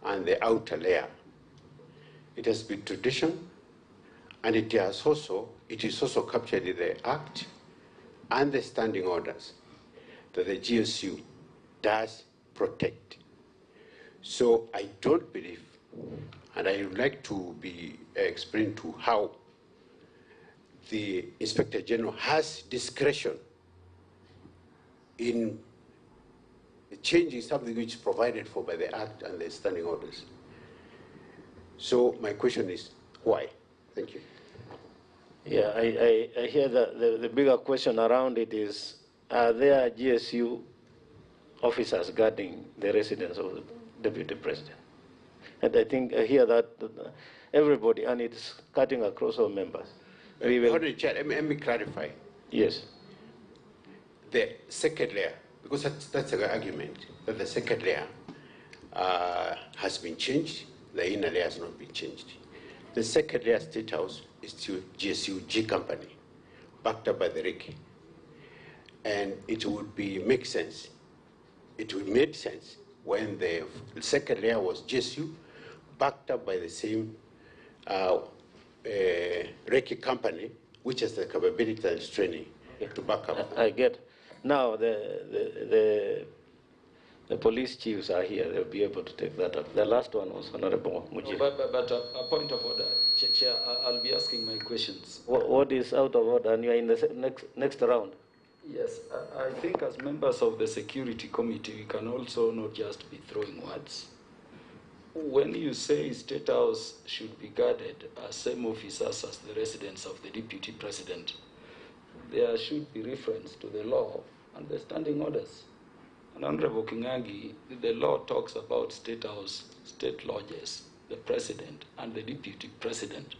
and the outer layer, it has been tradition, and it is also captured in the Act and the standing orders that the GSU does protect. So I don't believe, and I would like to be explained to how the Inspector General has discretion in changing something which is provided for by the Act and the standing orders. So my question is, why? Thank you. Yeah, I hear that the bigger question around it is, are there GSU officers guarding the residence of the Deputy President? And I think I hear that everybody, and it's cutting across all members. Let me clarify. Yes. The second layer, because that's the argument, that the second layer has been changed, the inner layer has not been changed. The second layer State House is still GSU G company, backed up by the Recce. And it would make sense. It would make sense when the second layer was GSU, backed up by the same Recce company, which has the capability and training to back up. I get. Now, the police chiefs are here. They'll be able to take that up. The last one was Honorable Mujib. But a point of order. Chair, I'll be asking my questions. What is out of order? And you are in the next round. Yes, I think as members of the Security Committee, we can also not just be throwing words. When you say State House should be guarded as same officers as the residence of the Deputy President, there should be reference to the law and the standing orders. And Honorable Matiang'i, the law talks about State House, state lodges, the President and the Deputy President,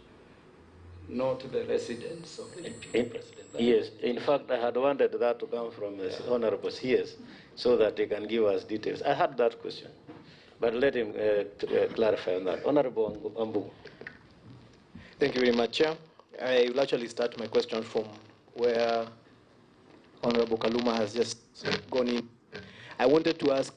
not the residence of the Deputy President. Yes, in fact, I had wanted that to come from the Honorable CS so that he can give us details. I had that question, but let him clarify on that. Honorable Ambu. Thank you very much, Chair. I will actually start my question from where Honorable Kaluma has just gone in. I wanted to ask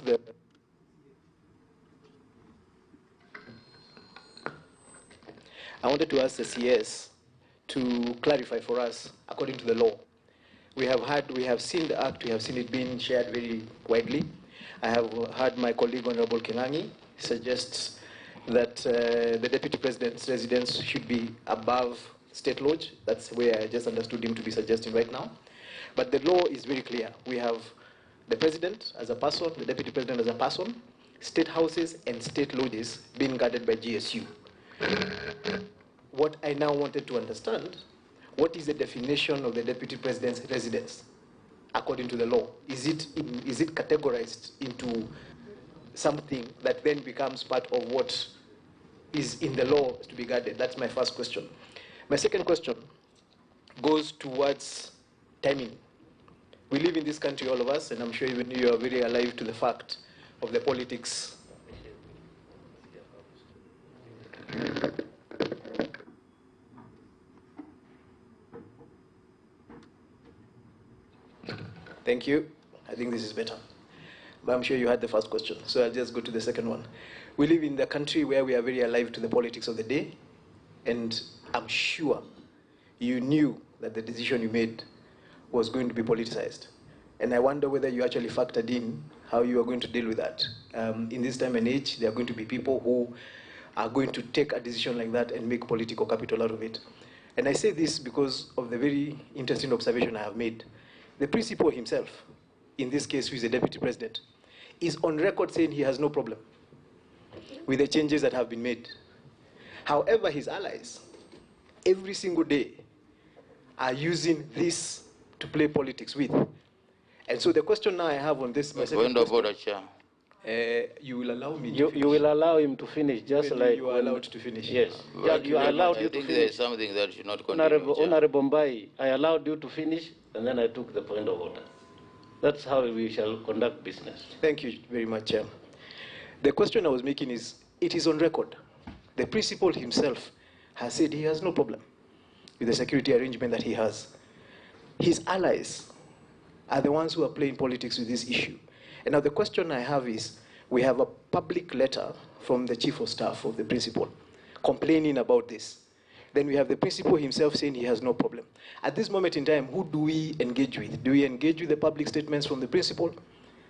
the CS to clarify for us, according to the law. We have seen the act, we have seen it being shared very widely. I have heard my colleague Honorable Matiang'i suggest that the Deputy President's residence should be above State Lodge. That's where I just understood him to be suggesting right now. But the law is very clear. We have the President as a person, the Deputy President as a person, state houses and state lodges being guarded by GSU. What I now wanted to understand, what is the definition of the Deputy President's residence according to the law? Is it categorized into something that then becomes part of what is in the law to be guarded? That's my first question. My second question goes towards timing. We live in this country, all of us, and I'm sure even you are very alive to the fact of the politics. Thank you. I think this is better. But I'm sure you had the first question, so I'll just go to the second one. We live in the country where we are very alive to the politics of the day, and I'm sure you knew that the decision you made was going to be politicized. And I wonder whether you actually factored in how you are going to deal with that. In this time and age, there are going to be people who are going to take a decision like that and make political capital out of it. And I say this because of the very interesting observation I have made. The principal himself, in this case, who is the Deputy President, is on record saying he has no problem with the changes that have been made. However, his allies, every single day, are using this to play politics with. And so the question now I have on this, my second question, you will allow me to you will allow him to finish, just like you are allowed to finish. Yes, you are allowed you to finish. There is something that should not continue. Honorable Mbai, I allowed you to finish, and then I took the point of order. That's how we shall conduct business. Thank you very much, Chair. The question I was making is, it is on record. The principal himself has said he has no problem with the security arrangement that he has. His allies are the ones who are playing politics with this issue. And now the question I have is, we have a public letter from the Chief of Staff of the principal complaining about this. Then we have the principal himself saying he has no problem. At this moment in time, who do we engage with? Do we engage with the public statements from the principal,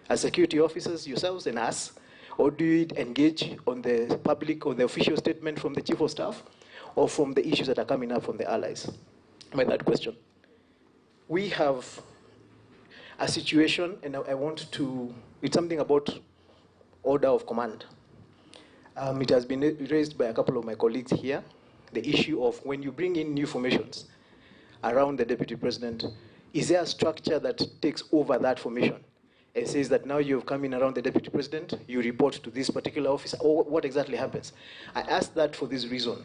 as security officers, yourselves and us? Or do we engage on the public or the official statement from the Chief of Staff, or from the issues that are coming up from the allies? My third question. We have a situation, and I want to, it's something about order of command. It has been raised by a couple of my colleagues here, the issue of when you bring in new formations around the Deputy President, is there a structure that takes over that formation and says that now you've come in around the Deputy President, you report to this particular officer, or what exactly happens? I ask that for this reason.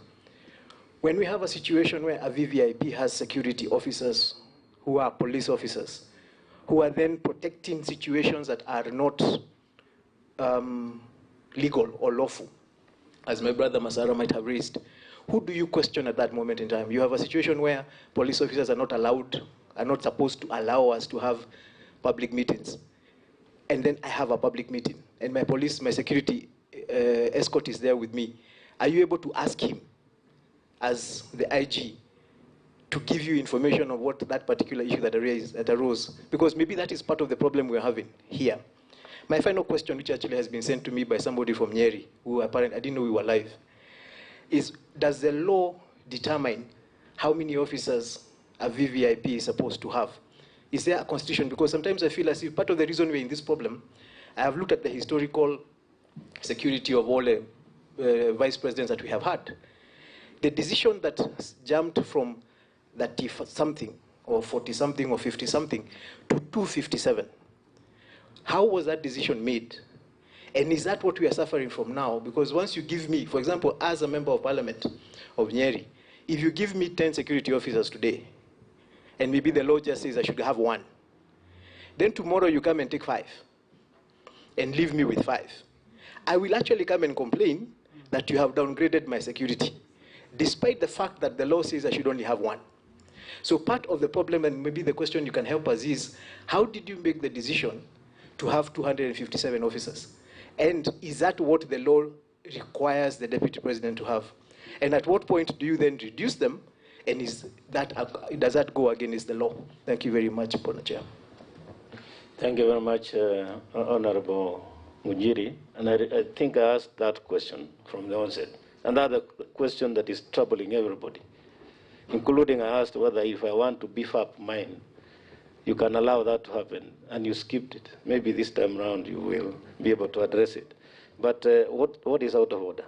When we have a situation where a VVIP has security officers who are police officers, who are then protecting situations that are not legal or lawful, as my brother Masara might have raised, who do you question at that moment in time? You have a situation where police officers are not allowed, are not supposed to allow us to have public meetings. And then I have a public meeting, and my police, my security escort is there with me. Are you able to ask him, as the IG, to give you information on what that particular issue that arose, because maybe that is part of the problem we're having here. My final question, which actually has been sent to me by somebody from Nyeri, who apparently, I didn't know we were live, is does the law determine how many officers a VVIP is supposed to have? Is there a constitution? Because sometimes I feel as if part of the reason we're in this problem, I have looked at the historical security of all the vice presidents that we have had. The decision that jumped from 30-something or 40-something or 50-something to 257, how was that decision made? And is that what we are suffering from now? Because once you give me, for example, as a member of parliament of Nyeri, if you give me 10 security officers today, and maybe the law just says I should have 1, then tomorrow you come and take 5, and leave me with 5. I will actually come and complain that you have downgraded my security, despite the fact that the law says I should only have 1. So part of the problem, and maybe the question you can help us is, how did you make the decision to have 257 officers? And is that what the law requires the deputy president to have? And at what point do you then reduce them? And does that go against the law? Thank you very much, Mr. Chair. Thank you very much, Honorable Mujiri. And I think I asked that question from the onset. And that's a question that is troubling everybody, including I asked whether if I want to beef up mine, you can allow that to happen, and you skipped it. Maybe this time around you will be able to address it. But what is out of order?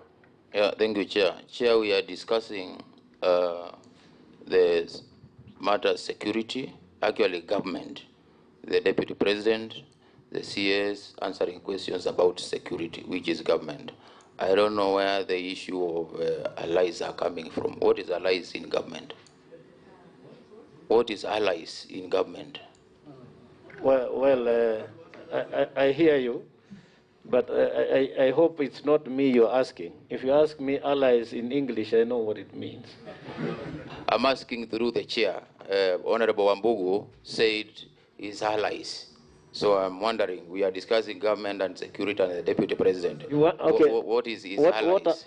Yeah, thank you, Chair. Chair, we are discussing the matter security, actually government, the Deputy President, the CS answering questions about security, which is government. I don't know where the issue of allies are coming from. What is allies in government? What is allies in government? Well, I hear you, but I hope it's not me you're asking. If you ask me allies in English, I know what it means. I'm asking through the chair. Honorable Wambugu said his allies. So I'm wondering, we are discussing government and security and the deputy president. Okay. What is his allies?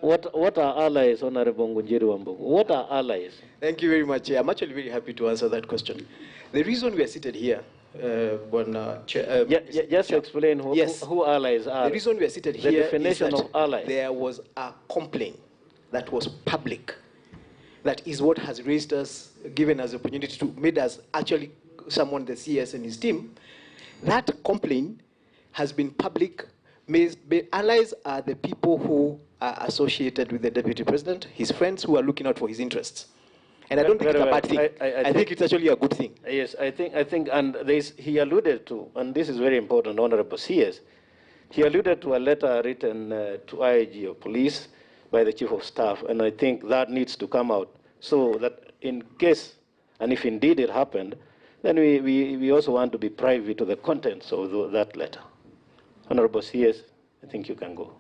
What are allies, Honorable Ngunjiri Wambugu? What are allies? Thank you very much. I'm actually very happy to answer that question. The reason we are seated here, just explain who allies are. The reason we are seated here the definition is that of allies. There was a complaint that was public. That is what has raised us, given us the opportunity to, made us actually summon the CS and his team. That complaint has been public. Allies are the people who are associated with the deputy president, his friends who are looking out for his interests. And I don't think it's a bad thing. I think it's actually a good thing. Yes, I think, and he alluded to, and this is very important, Honorable CS, he alluded to a letter written to IIG of police by the Chief of Staff, and I think that needs to come out so that in case, and if indeed it happened, then we also want to be privy to the contents of that letter. Honorable CS, I think you can go.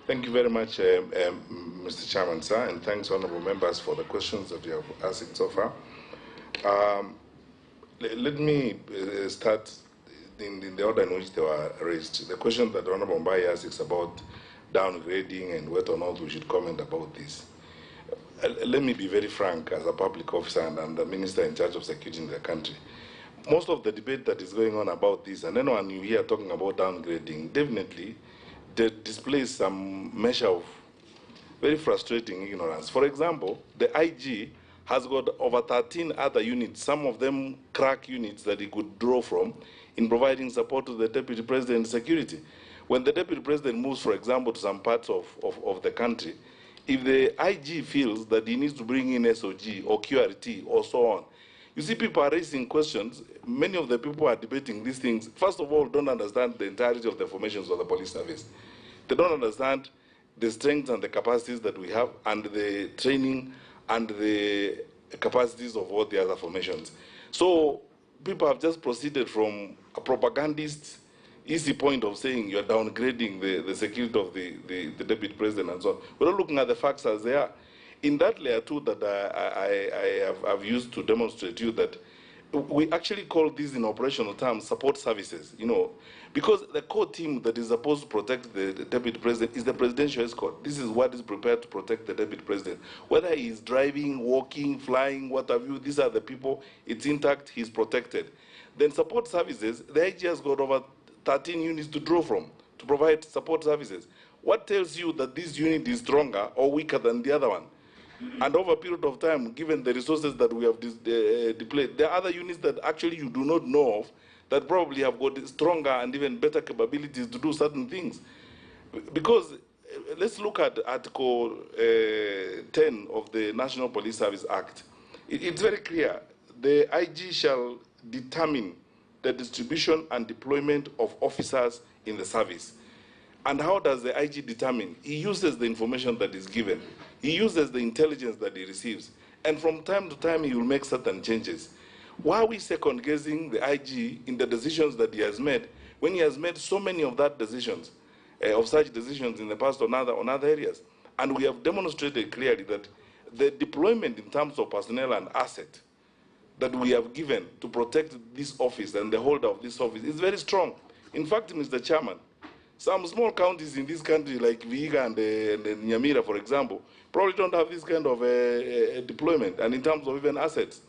Thank you very much, Mr. Chairman, sir, and thanks, honorable members, for the questions that you have asked so far. Let me start in the order in which they were raised. The question that Honorable Mbai asked is about downgrading and whether or not we should comment about this. Let me be very frank as a public officer and the minister in charge of security in the country. Most of the debate that is going on about this, and anyone you hear talking about downgrading, definitely displays some measure of very frustrating ignorance. For example, the IG has got over 13 other units, some of them crack units that he could draw from in providing support to the Deputy President's security. When the Deputy President moves, for example, to some parts of the country, if the IG feels that he needs to bring in SOG or QRT or so on, you see people are raising questions. Many of the people who are debating these things, first of all, don't understand the entirety of the formations of the police service. They don't understand the strengths and the capacities that we have and the training and the capacities of all the other formations. So people have just proceeded from a propagandist easy point of saying you're downgrading the security of the Deputy President and so on. We're not looking at the facts as they are. In that layer too that I've used to demonstrate to you that We actually call these in operational terms support services, because the core team that is supposed to protect the deputy president is the presidential escort. This is what is prepared to protect the deputy president. Whether he is driving, walking, flying, what have you, these are the people, it's intact, he's protected. Then support services, the IG has got over 13 units to draw from to provide support services. What tells you that this unit is stronger or weaker than the other one? And over a period of time, given the resources that we have deployed, there are other units that actually you do not know of that probably have got stronger and even better capabilities to do certain things. Because let's look at Article 10 of the National Police Service Act. It's very clear. The IG shall determine the distribution and deployment of officers in the service. And how does the IG determine? He uses the information that is given. He uses the intelligence that he receives. And from time to time, he will make certain changes. Why are we second-guessing the IG in the decisions that he has made when he has made so many of that decisions, of such decisions in the past on other areas? And we have demonstrated clearly that the deployment in terms of personnel and asset that we have given to protect this office and the holder of this office is very strong. In fact, Mr. Chairman, some small counties in this country, like Vihiga and Nyamira, for example, probably don't have this kind of deployment, and in terms of even assets,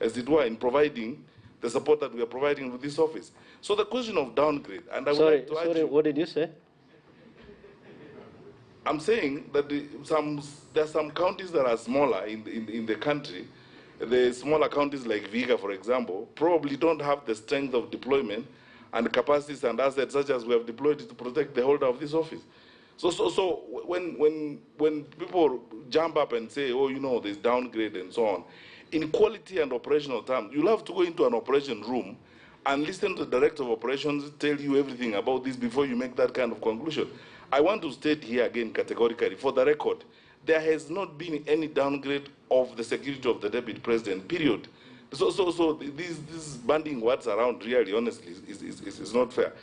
as it were, in providing the support that we are providing with this office. So the question of downgrade, and I would like to Sorry, what did you say? I'm saying that there are some counties that are smaller in the country. The smaller counties like Vihiga, for example, probably don't have the strength of deployment and capacities and assets such as we have deployed to protect the holder of this office. So when people jump up and say, oh, there's downgrade and so on, in quality and operational terms, you'll have to go into an operation room and listen to the director of operations tell you everything about this before you make that kind of conclusion. I want to state here again categorically, for the record, there has not been any downgrade of the security of the deputy president, period. So these banding words around really, honestly, is not fair.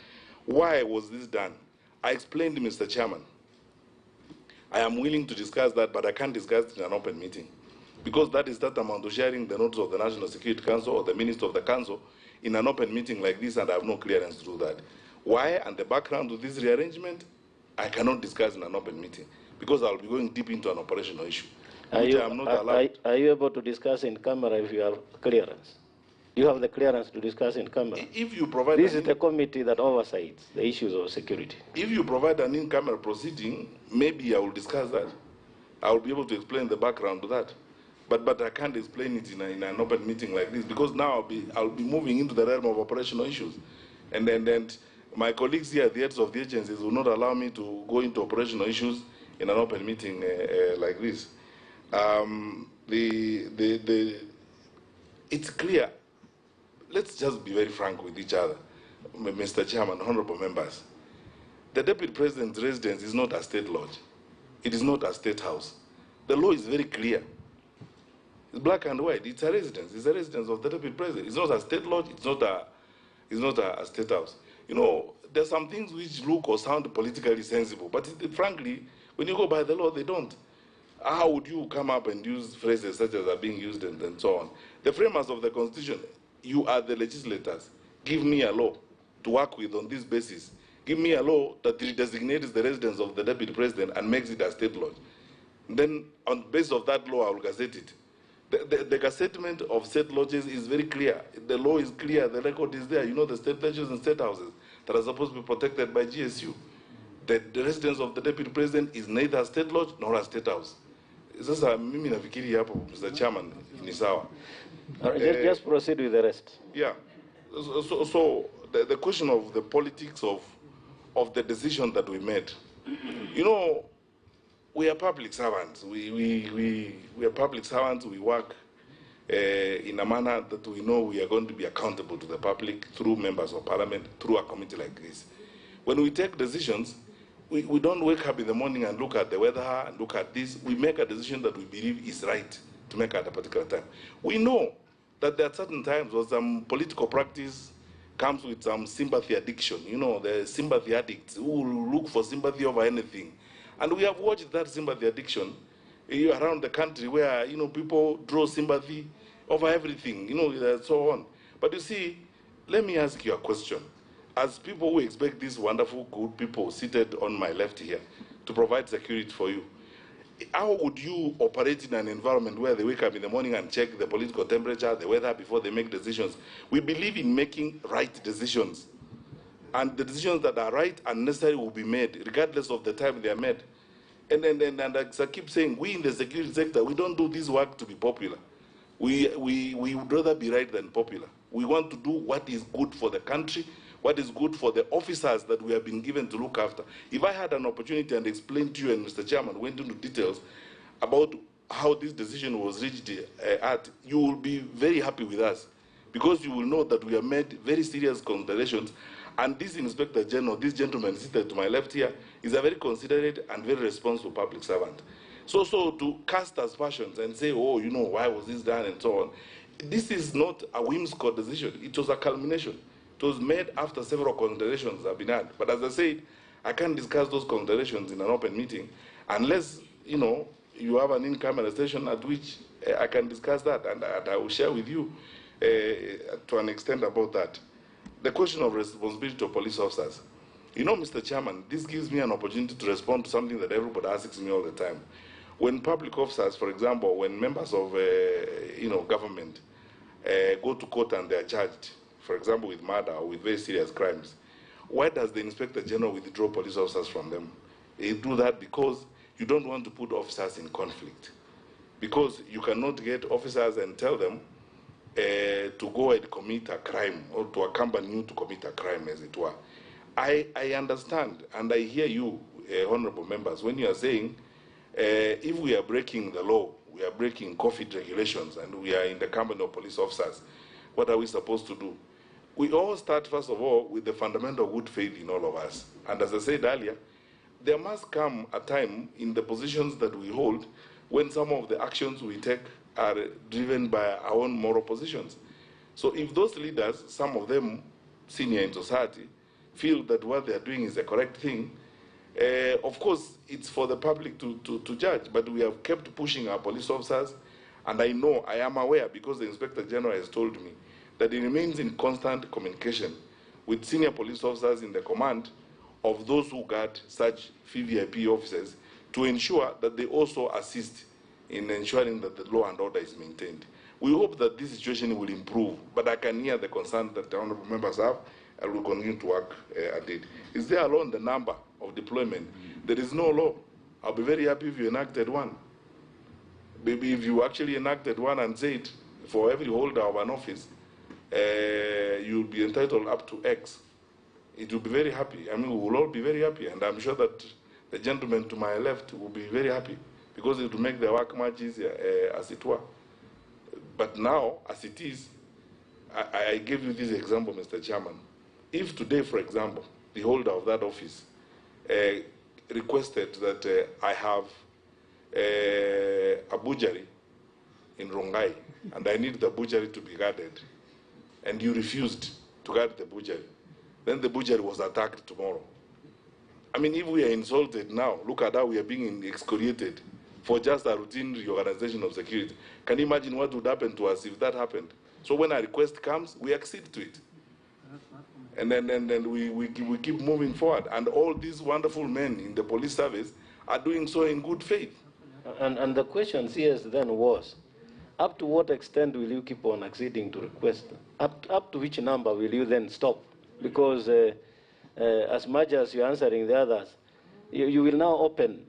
Why was this done? I explained to Mr. Chairman. I am willing to discuss that, but I can't discuss it in an open meeting. Because that is tantamount to sharing the notes of the National Security Council or the Minister of the Council in an open meeting like this, and I have no clearance to do that. Why, and the background to this rearrangement, I cannot discuss in an open meeting, because I'll be going deep into an operational issue. Are you able to discuss in camera if you have clearance? You have the clearance to discuss in camera. If you provide this is the committee that oversees the issues of security. If you provide an in-camera proceeding, maybe I will discuss that. I will be able to explain the background to that. But I can't explain it in an open meeting like this, because now I'll be moving into the realm of operational issues. And then my colleagues here, the heads of the agencies, will not allow me to go into operational issues in an open meeting like this. It's clear. Let's just be very frank with each other, Mr. Chairman, honorable members. The deputy president's residence is not a state lodge. It is not a state house. The law is very clear. It's black and white. It's a residence. It's a residence of the deputy president. It's not a state lodge. It's not a state house. There's some things which look or sound politically sensible, but frankly, when you go by the law, they don't. How would you come up and use phrases such as are being used and so on? The framers of the Constitution, you are the legislators. Give me a law to work with on this basis. Give me a law that redesignates the residence of the deputy president and makes it a state lodge. Then, on the basis of that law, I will gazette it. The gazettement of state lodges is very clear. The law is clear. The record is there. The state lodges and state houses that are supposed to be protected by GSU. The residence of the deputy president is neither a state lodge nor a state house. Sasa mimi nafikiri hapo, Mr. Chairman, ni sawa. Just proceed with the rest. Yeah. So the question of the politics of the decision that we made. We are public servants. We are public servants. We work in a manner that we know we are going to be accountable to the public through members of parliament, through a committee like this. When we take decisions, we don't wake up in the morning and look at the weather and look at this. We make a decision that we believe is right to make at a particular time. We know that there are certain times where some political practice comes with some sympathy addiction. The sympathy addicts who will look for sympathy over anything. And we have watched that sympathy addiction around the country where, people draw sympathy over everything, and so on. But you see, let me ask you a question. As people who expect these wonderful, good people seated on my left here to provide security for you, how would you operate in an environment where they wake up in the morning and check the political temperature, the weather, before they make decisions? We believe in making right decisions. And the decisions that are right and necessary will be made, regardless of the time they are made. And as I keep saying, we in the security sector, we don't do this work to be popular. We would rather be right than popular. We want to do what is good for the country, what is good for the officers that we have been given to look after. If I had an opportunity and explained to you, and Mr. Chairman went into details about how this decision was reached at, you will be very happy with us, because you will know that we have made very serious considerations. And this Inspector General, this gentleman seated to my left here, is a very considerate and very responsible public servant. So to cast aspersions and say, oh, you know, why was this done and so on, this is not a whimsical decision. It was a culmination. It was made after several considerations have been had. But as I said, I can't discuss those considerations in an open meeting unless, you know, you have an in-camera session at which I can discuss that, and I will share with you to an extent about that. The question of responsibility of police officers. You know, Mr. Chairman, this gives me an opportunity to respond to something that everybody asks me all the time. When public officers, for example, when members of government go to court and they are charged, for example, with murder or with very serious crimes, why does the Inspector General withdraw police officers from them? They do that because you don't want to put officers in conflict. Because you cannot get officers and tell them to go and commit a crime, or to accompany you to commit a crime, as it were. I understand, and I hear you, honorable members, when you are saying, if we are breaking the law, we are breaking COVID regulations, and we are in the company of police officers, what are we supposed to do? We all start, first of all, with the fundamental good faith in all of us. And as I said earlier, there must come a time in the positions that we hold when some of the actions we take are driven by our own moral positions. So if those leaders, some of them senior in society, feel that what they are doing is the correct thing, of course, it's for the public to judge, but we have kept pushing our police officers, and I am aware, because the Inspector General has told me, that he remains in constant communication with senior police officers in the command of those who guard such VVIP officers to ensure that they also assist in ensuring that the law and order is maintained. We hope that this situation will improve, but I can hear the concern that the honorable members have, and will continue to work at it. Is there alone the number of deployment? There is no law. I'll be very happy if you enacted one. Maybe if you actually enacted one and said, for every holder of an office, you'll be entitled up to X, it will be very happy. I mean, we will all be very happy, and I'm sure that the gentleman to my left will be very happy, because it will make their work much easier, as it were. But now, as it is, I gave you this example, Mr. Chairman. If today, for example, the holder of that office requested that I have a butchery in Rongai, and I need the butchery to be guarded, and you refused to guard the butchery, then the butchery was attacked tomorrow. I mean, if we are insulted now, look at how we are being excoriated for just a routine reorganization of security. Can you imagine what would happen to us if that happened? So when a request comes, we accede to it. And then we keep moving forward. And all these wonderful men in the police service are doing so in good faith. And the question CS then was, up to what extent will you keep on acceding to requests? Up to which number will you then stop? Because as much as you're answering the others, you will now open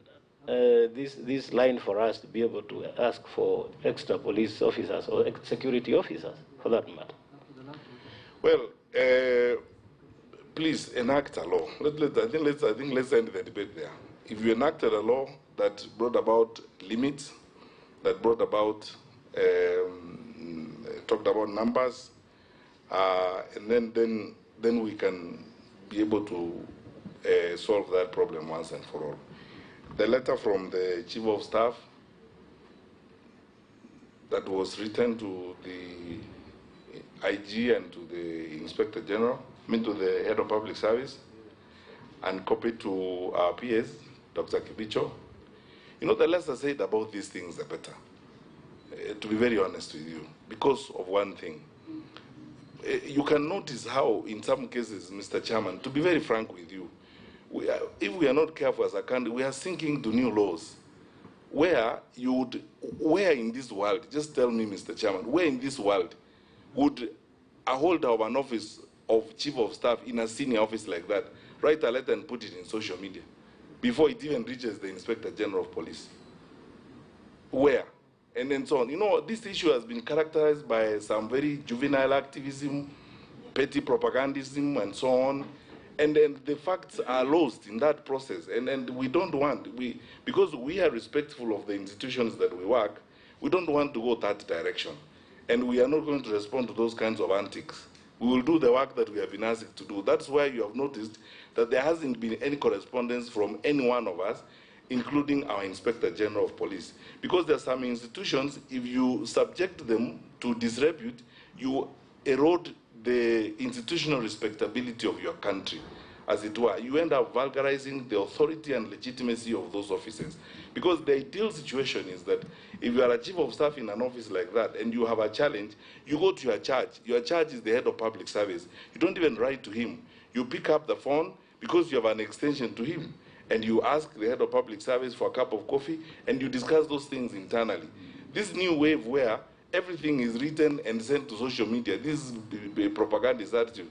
this line for us to be able to ask for extra police officers or security officers, for that matter. Well, please enact a law. I think let's end the debate there. If you enacted a law that brought about limits, that brought about talked about numbers, and then we can be able to solve that problem once and for all. The letter from the Chief of Staff that was written to the IG and to the Inspector General, to the Head of Public Service, and copied to our PS, Dr. Kibicho. You know, the less I said about these things, the better. To be very honest with you, because of one thing. you can notice how, in some cases, Mr. Chairman, to be very frank with you, if we are not careful as a country, we are sinking to new laws. Where in this world, just tell me, Mr. Chairman, where in this world would a holder of an office of chief of staff in a senior office like that write a letter and put it in social media before it even reaches the Inspector General of Police? Where? And then so on. You know, this issue has been characterized by some very juvenile activism, petty propagandism, and so on. And then the facts are lost in that process. And we don't want, because we are respectful of the institutions that we work, we don't want to go that direction. And we are not going to respond to those kinds of antics. We will do the work that we have been asked to do. That's why you have noticed that there hasn't been any correspondence from any one of us, including our Inspector General of Police. Because there are some institutions, if you subject them to disrepute, you erode the institutional respectability of your country, as it were. You end up vulgarizing the authority and legitimacy of those offices. Because the ideal situation is that if you are a chief of staff in an office like that and you have a challenge, you go to your charge. Your charge is the head of public service. You don't even write to him. You pick up the phone because you have an extension to him, and you ask the head of public service for a cup of coffee, and you discuss those things internally. This new wave where everything is written and sent to social media, this propagandist attitude,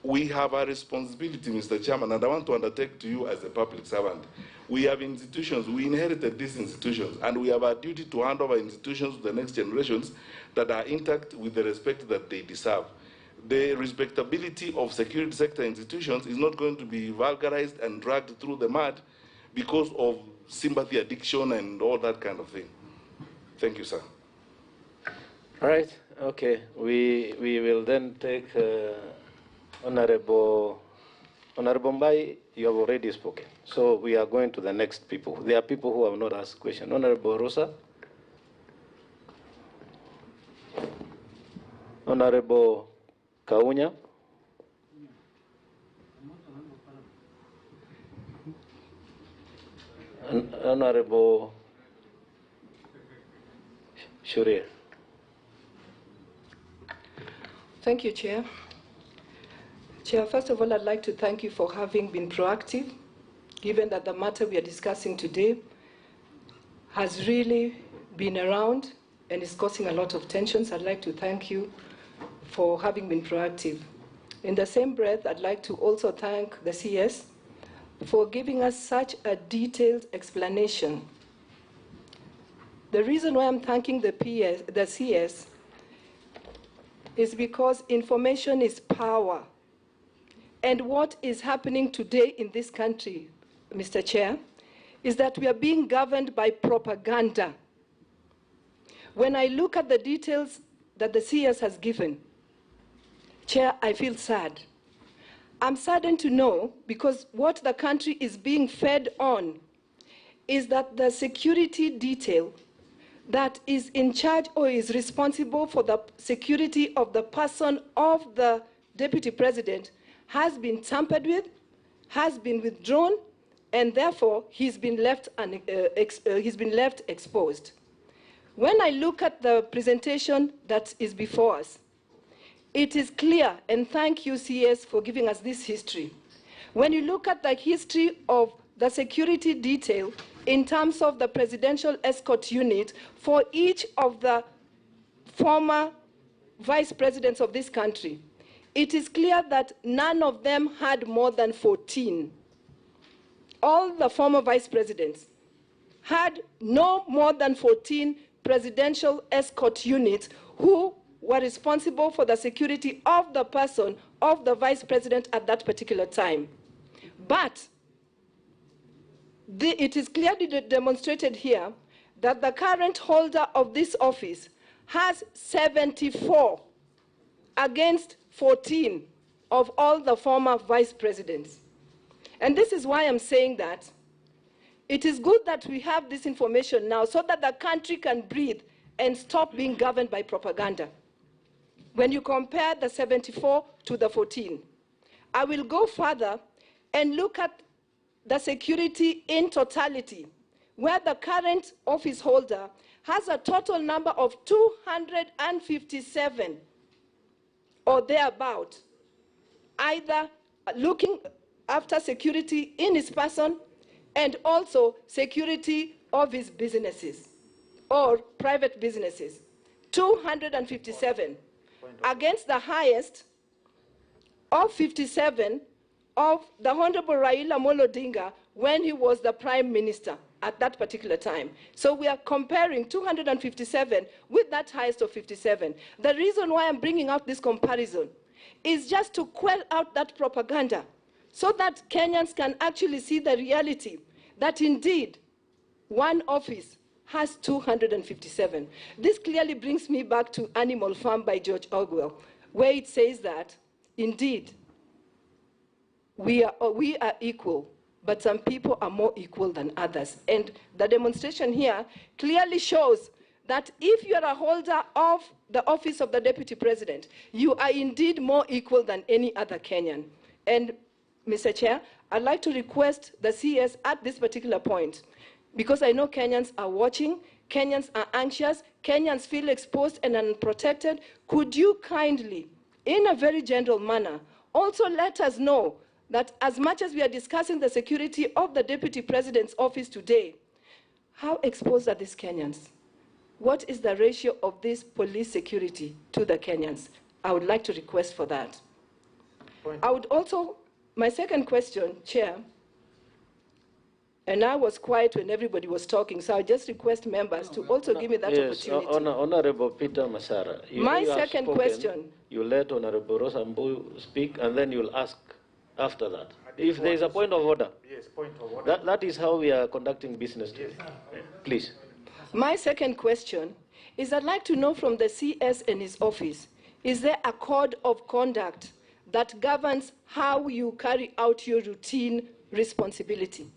we have a responsibility, Mr. Chairman, and I want to undertake to you as a public servant. We have institutions, we inherited these institutions, and we have a duty to hand over institutions to the next generations that are intact with the respect that they deserve. The respectability of security sector institutions is not going to be vulgarized and dragged through the mud because of sympathy addiction and all that kind of thing. Thank you, sir. All right, okay. We will then take Honorable Mbai, you have already spoken. So we are going to the next people. There are people who have not asked questions. Honorable Rosa. Honorable Kaunya. Honorable Shuria. Thank you, Chair. Chair, first of all, I'd like to thank you for having been proactive, given that the matter we are discussing today has really been around and is causing a lot of tensions. I'd like to thank you for having been proactive. In the same breath, I'd like to also thank the CS for giving us such a detailed explanation. The reason why I'm thanking the CS is because information is power. And what is happening today in this country, Mr. Chair, is that we are being governed by propaganda. When I look at the details that the CS has given, Chair, I feel sad. I'm saddened to know because what the country is being fed on is that the security detail that is in charge or is responsible for the security of the person of the Deputy President has been tampered with, has been withdrawn, and therefore he's been left exposed. When I look at the presentation that is before us, it is clear, and thank you, CS, for giving us this history. When you look at the history of the security detail in terms of the presidential escort unit for each of the former vice presidents of this country, it is clear that none of them had more than 14. All the former vice presidents had no more than 14 presidential escort units who were responsible for the security of the person of the vice president at that particular time. But it is clearly demonstrated here that the current holder of this office has 74 against 14 of all the former vice presidents. And this is why I'm saying that it is good that we have this information now so that the country can breathe and stop being governed by propaganda. When you compare the 74 to the 14, I will go further and look at the security in totality, where the current office holder has a total number of 257 or thereabout, either looking after security in his person and also security of his businesses or private businesses. 257 against the highest of 57 of the Honorable Raila Amolo Odinga when he was the Prime Minister at that particular time. So we are comparing 257 with that highest of 57. The reason why I'm bringing out this comparison is just to quell out that propaganda so that Kenyans can actually see the reality that indeed one office has 257. This clearly brings me back to Animal Farm by George Orwell, where it says that indeed we are equal, but some people are more equal than others. And the demonstration here clearly shows that if you are a holder of the office of the Deputy President, you are indeed more equal than any other Kenyan. And Mr. Chair, I'd like to request the CS at this particular point, because I know Kenyans are watching, Kenyans are anxious, Kenyans feel exposed and unprotected. Could you kindly, in a very general manner, also let us know that as much as we are discussing the security of the Deputy President's office today, how exposed are these Kenyans? What is the ratio of this police security to the Kenyans? I would like to request for that. I would also, my second question, Chair, and I was quiet when everybody was talking, so I just request members to also give me that opportunity. Honorable Peter Masara, my second question. You let Honorable Rosambu speak, and then you'll ask after that. If there is a point of order. Yes, point of order. That is how we are conducting business today. Yes. Please. My second question is I'd like to know from the CS and his office, is there a code of conduct that governs how you carry out your routine responsibility?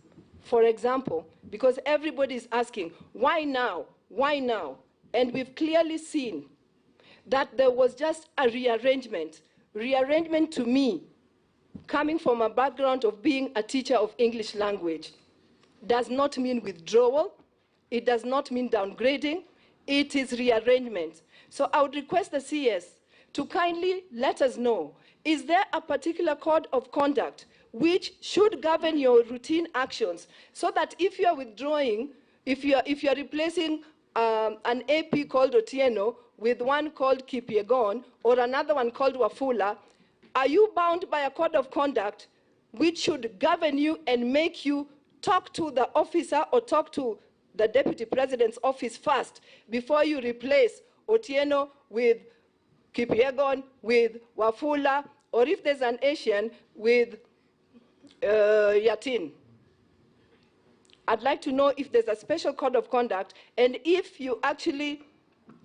For example, because everybody is asking, why now? Why now? And we've clearly seen that there was just a rearrangement. Rearrangement to me, coming from a background of being a teacher of English language, does not mean withdrawal. It does not mean downgrading. It is rearrangement. So I would request the CS to kindly let us know, is there a particular code of conduct which should govern your routine actions so that if you are withdrawing, if you are replacing an AP called Otieno with one called Kipyegon or another one called Wafula, are you bound by a code of conduct which should govern you and make you talk to the officer or talk to the Deputy President's office first before you replace Otieno with Kipyegon, with Wafula, or if there's an Asian, with Yatin? I'd like to know if there's a special code of conduct, and if you actually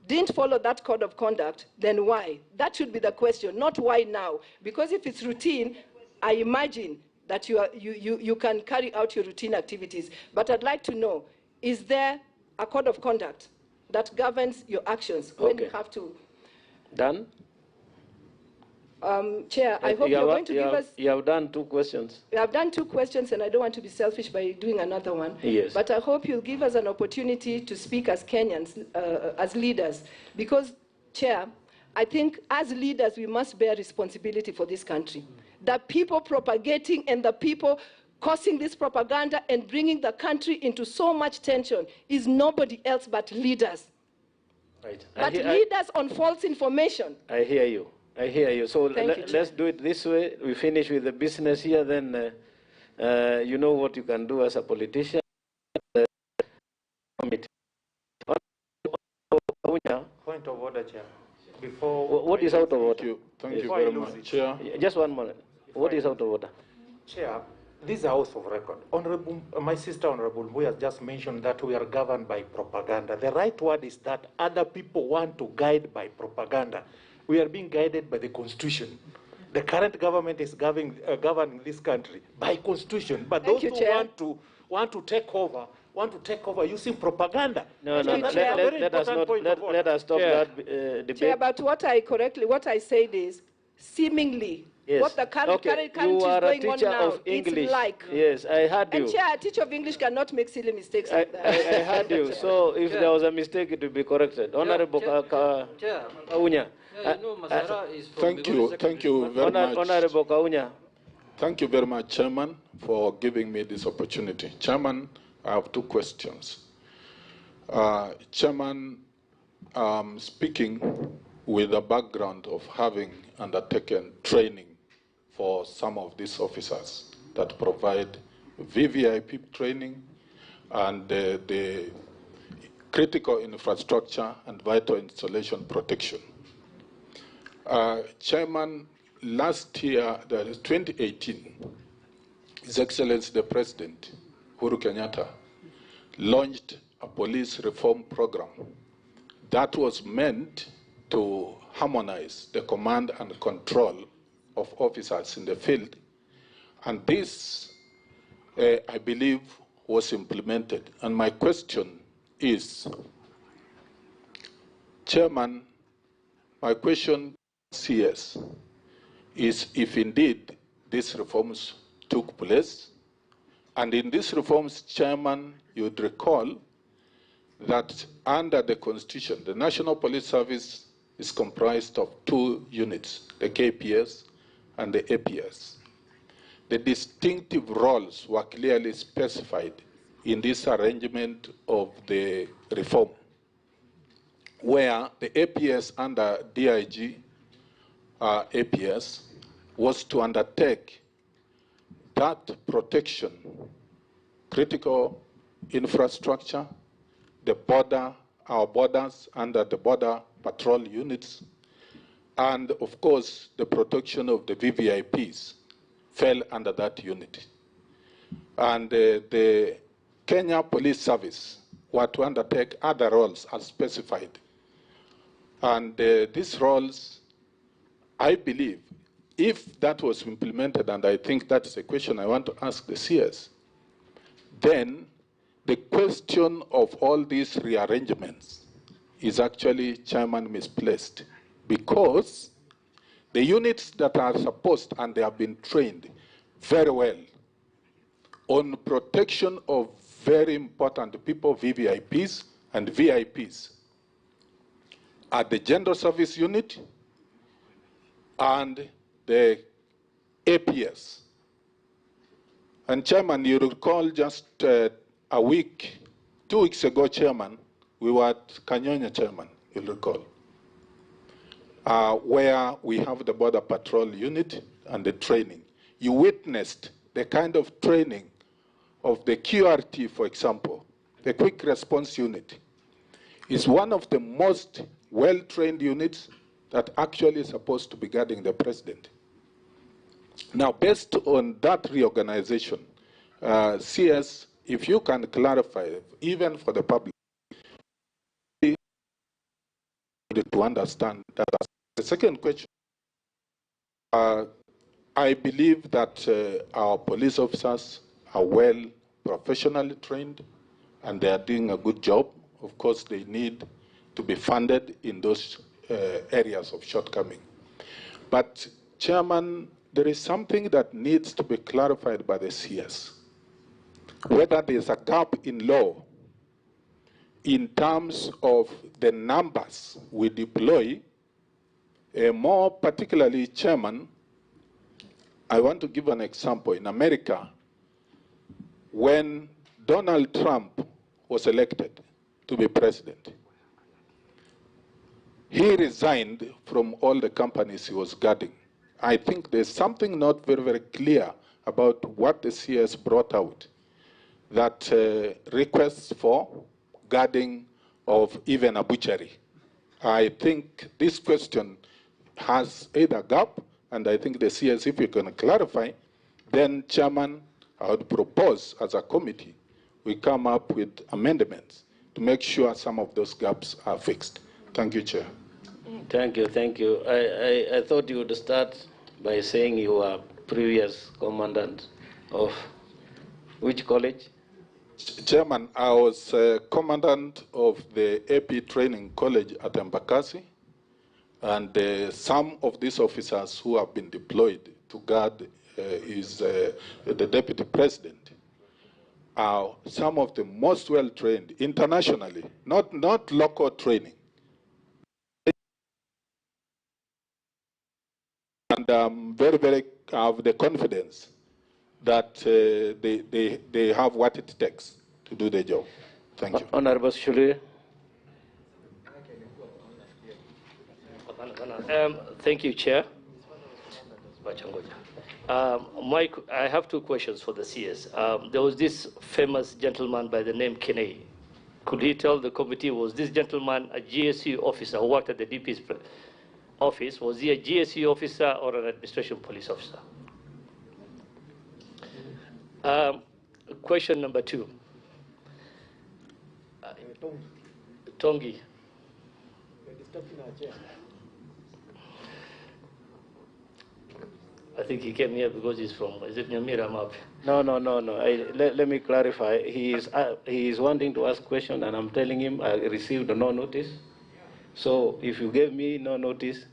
didn't follow that code of conduct, then why? That should be the question, not why now. Because if it's routine, I imagine that you can carry out your routine activities. But I'd like to know, is there a code of conduct that governs your actions when you have to? Done? Chair, I hope you're going to give us... You have done 2 questions. You have done 2 questions, and I don't want to be selfish by doing another one. Yes. But I hope you'll give us an opportunity to speak as Kenyans, as leaders. Because, Chair, I think as leaders, we must bear responsibility for this country. The people propagating and the people causing this propaganda and bringing the country into so much tension is nobody else but leaders. Right. But leaders on false information. I hear you. I hear you. So let's do it this way. We finish with the business here, then you know what you can do as a politician. Point of order, Chair. What is out of order? Thank you very much, Chair. Just one moment. What is out of order? Chair, this is a house of record. Honorable, my sister, Honorable Mbuya, has just mentioned that we are governed by propaganda. The right word is that other people want to guide by propaganda. We are being guided by the Constitution. The current government is governing this country by Constitution. But those who want to take over using propaganda. No, let us stop that debate. Chair, but what I said is, seemingly, Yes. what the current You is are a going on teacher now. of English. It's like. Yes, I heard you. And Chair, a teacher of English cannot make silly mistakes like that. I heard you. So if there was a mistake, it will be corrected. Honorable Kaunya. Thank you very much. Honorable Kaunya. Thank you very much, Chairman, for giving me this opportunity. Chairman, I have two questions. Chairman, speaking with the background of having undertaken training for some of these officers that provide VVIP training and the critical infrastructure and vital installation protection. Chairman, last year, that is 2018, His Excellency the President, Uhuru Kenyatta, launched a police reform program that was meant to harmonize the command and control of officers in the field. And this, I believe, was implemented. And my question is, Chairman, my question to CS is if indeed these reforms took place. And in these reforms, Chairman, you'd recall that under the Constitution, the National Police Service is comprised of two units, the KPS and the APS. The distinctive roles were clearly specified in this arrangement of the reform, where the APS under DIG APS was to undertake that protection, critical infrastructure, the border, our borders under the border patrol units, and of course the protection of the VVIPs fell under that unit. And the Kenya Police Service were to undertake other roles as specified. And these roles, I believe, if that was implemented, and I think that's a question I want to ask the CS, then the question of all these rearrangements is actually, Chairman, misplaced, because the units that are supposed, and they have been trained very well on protection of very important people, VVIPs and VIPs, are the General Service Unit and the APS. And Chairman, you recall just a week, 2 weeks ago, Chairman, we were at Kanyonya, Chairman, you'll recall, where we have the Border Patrol Unit and the training. You witnessed the kind of training of the QRT, for example, the Quick Response Unit, is one of the most well-trained units that actually is supposed to be guarding the president. Now, based on that reorganization, CS, if you can clarify, even for the public, to understand that. The second question, I believe that our police officers are well professionally trained and they are doing a good job. Of course, they need to be funded in those areas of shortcoming. But, Chairman, there is something that needs to be clarified by the CS, whether there's a gap in law in terms of the numbers we deploy, more particularly, Chairman, I want to give an example. In America, when Donald Trump was elected to be president, he resigned from all the companies he was guarding. I think there's something not very, very clear about what the CS brought out, that requests for guarding of even a butchery. I think this question has either gap, and I think the CS, if you can clarify, then, Chairman, I would propose as a committee, we come up with amendments to make sure some of those gaps are fixed. Thank you, Chair. Thank you, thank you. I thought you would start by saying you were previous commandant of which college? Chairman, I was commandant of the AP Training College at Embakasi, and some of these officers who have been deployed to guard the deputy president are some of the most well-trained internationally, not local training. And I'm very have the confidence that they have what it takes to do the job. Thank you. Honorable Shule. Thank you, Chair. Mike, I have two questions for the CS. There was this famous gentleman by the name Kenei. Could he tell the committee, was this gentleman a GSU officer who worked at the DP's office? Was he a GSU officer or an administration police officer? Question number two. Tongi. I think he came here because he's from, is it Nyamira Map? No. Let me clarify. He is wanting to ask question, and I'm telling him I received no notice. So if you gave me no notice,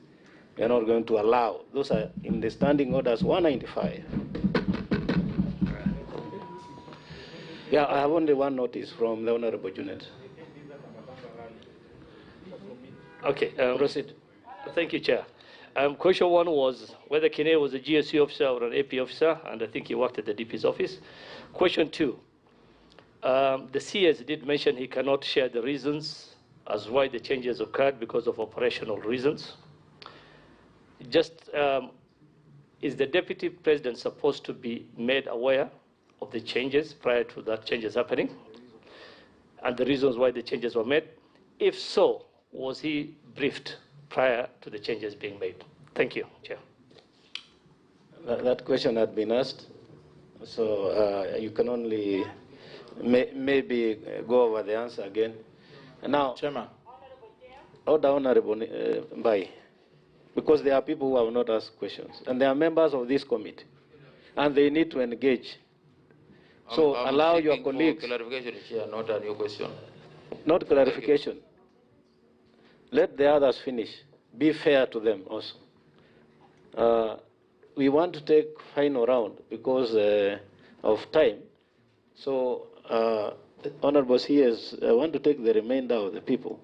you're not going to allow. Those are in the standing orders 195. Yeah, I have only one notice from the Honorable Junet. Okay, proceed. Thank you, Chair. Question one was whether Kene was a GSU officer or an AP officer, and I think he worked at the DP's office. Question two, the CS did mention he cannot share the reasons as why the changes occurred because of operational reasons. Just, is the Deputy President supposed to be made aware of the changes prior to that changes happening and the reasons why the changes were made? If so, was he briefed prior to the changes being made? Thank you, Chair. That question had been asked, so you can only maybe go over the answer again. And now, Chairman. Order, Honorable Mbai, because there are people who have not asked questions, and they are members of this committee, and they need to engage. So I'm allow your colleagues. For clarification, Chair, not a new question. Not clarification. Let the others finish. Be fair to them also. We want to take final round because of time. So, Honorable CS, I want to take the remainder of the people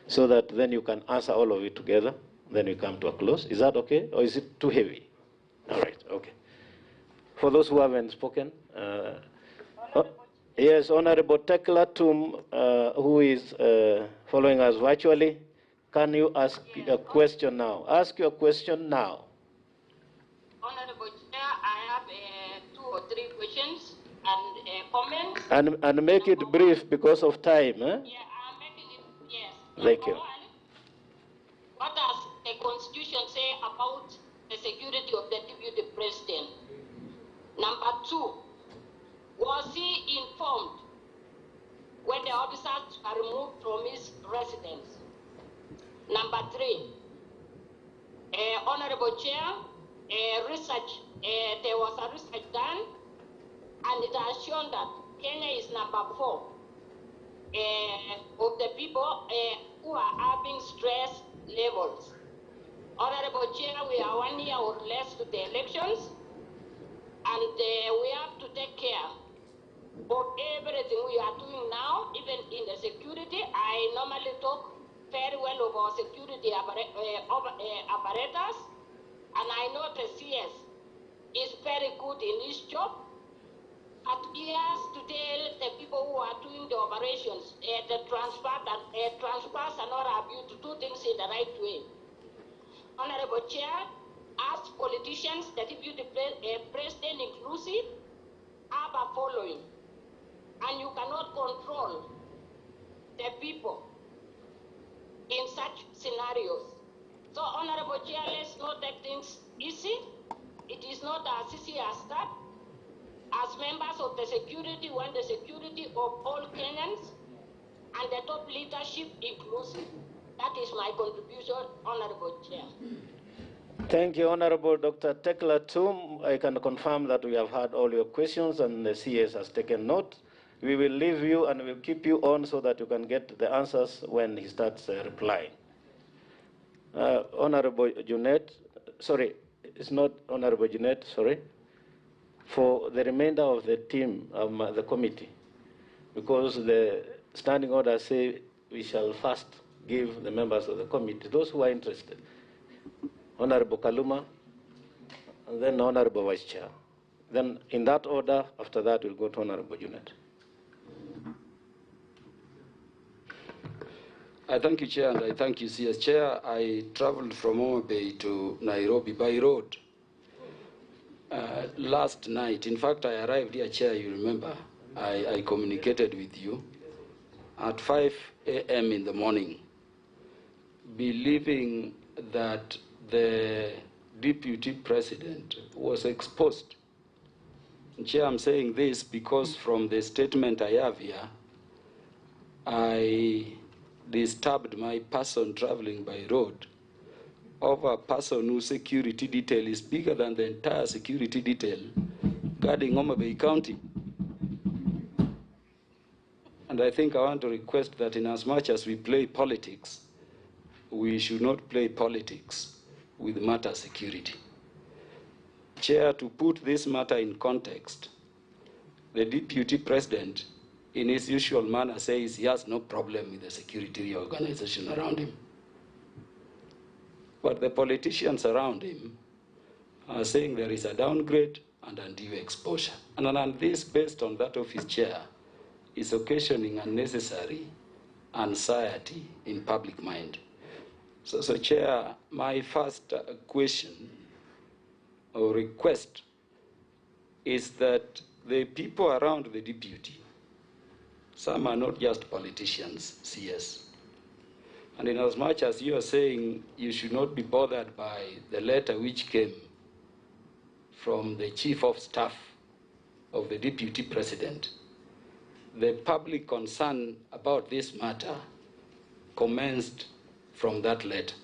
so that then you can answer all of it together. Then we come to a close. Is that okay? Or is it too heavy? All right, okay. For those who haven't spoken, yes, Honorable Tekla Tum, who is following us virtually, can you ask a question now? Ask your question now. Honorable Chair, I have 2 or 3 questions and comments. And make it brief because of time. Eh? Yeah, I'm making it, yes. Thank you. One, what does the Constitution say about the security of the Deputy President? Number 2, was he informed when the officers are removed from his residence? Number 3, Honorable Chair, there was a research done, and it has shown that Kenya is number 4 of the people who are having stress levels. Honorable Chair, we are 1 year or less to the elections, and we have to take care of everything we are doing now, even in the security. I normally talk very well of our security apparatus, and I know the CS is very good in his job, but he has to tell the people who are doing the operations, the transfers are not able to do things in the right way. Honorable Chair, as politicians, the Deputy President inclusive, have a following, and you cannot control the people in such scenarios. So, Honorable Chair, let's not take things easy. It is not as easy as that. As members of the security, we want the security of all Kenyans and the top leadership inclusive. That is my contribution, Honorable Chair. Thank you, Honorable Dr. Tekla Tum. I can confirm that we have heard all your questions and the CS has taken note. We will leave you and we'll keep you on so that you can get the answers when he starts replying. Honorable Junet, sorry, it's not Honorable Jeanette, sorry, for the remainder of the team, the committee, because the standing order say we shall first give the members of the committee, those who are interested, Honorable Kaluma, and then Honorable Vice Chair. Then in that order, after that, we'll go to Honorable Jeanette. I thank you, Chair, and I thank you, CS. Chair, I traveled from Homa Bay to Nairobi by road last night. In fact, I arrived here, Chair, you remember, I communicated with you at 5 a.m. in the morning, believing that the Deputy President was exposed. Chair, I'm saying this because from the statement I have here, I disturbed my person traveling by road of a person whose security detail is bigger than the entire security detail guarding Homa Bay County. And I think I want to request that in as much as we play politics, we should not play politics with matter security. Chair, to put this matter in context, the Deputy President, in his usual manner, says he has no problem with the security reorganization around him. But the politicians around him are saying there is a downgrade and undue exposure. And this, based on that of his chair, is occasioning unnecessary anxiety in public mind. So Chair, my first question or request is that the people around the deputy, some are not just politicians, CS. And in as much as you are saying you should not be bothered by the letter which came from the Chief of Staff of the Deputy President, the public concern about this matter commenced from that letter.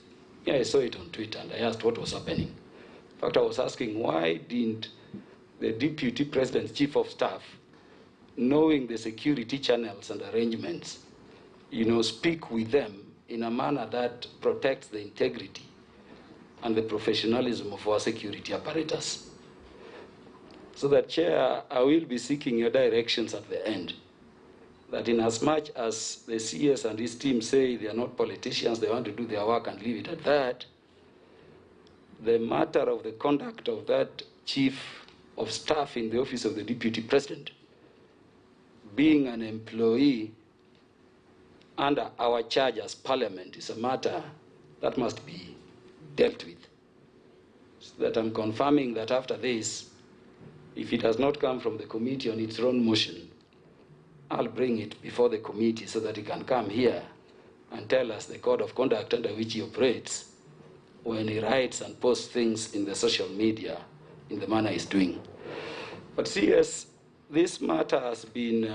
Yeah, I saw it on Twitter and I asked what was happening. In fact, I was asking why didn't the Deputy President's Chief of Staff, knowing the security channels and arrangements, speak with them in a manner that protects the integrity and the professionalism of our security apparatus. So that, Chair, I will be seeking your directions at the end, that in as much as the CS and his team say they are not politicians, they want to do their work and leave it at that, the matter of the conduct of that Chief of Staff in the office of the Deputy President, being an employee under our charge as Parliament, is a matter that must be dealt with. So that I'm confirming that after this, if it has not come from the committee on its own motion, I'll bring it before the committee so that it can come here and tell us the code of conduct under which he operates when he writes and posts things in the social media in the manner he's doing. But CS, this matter has been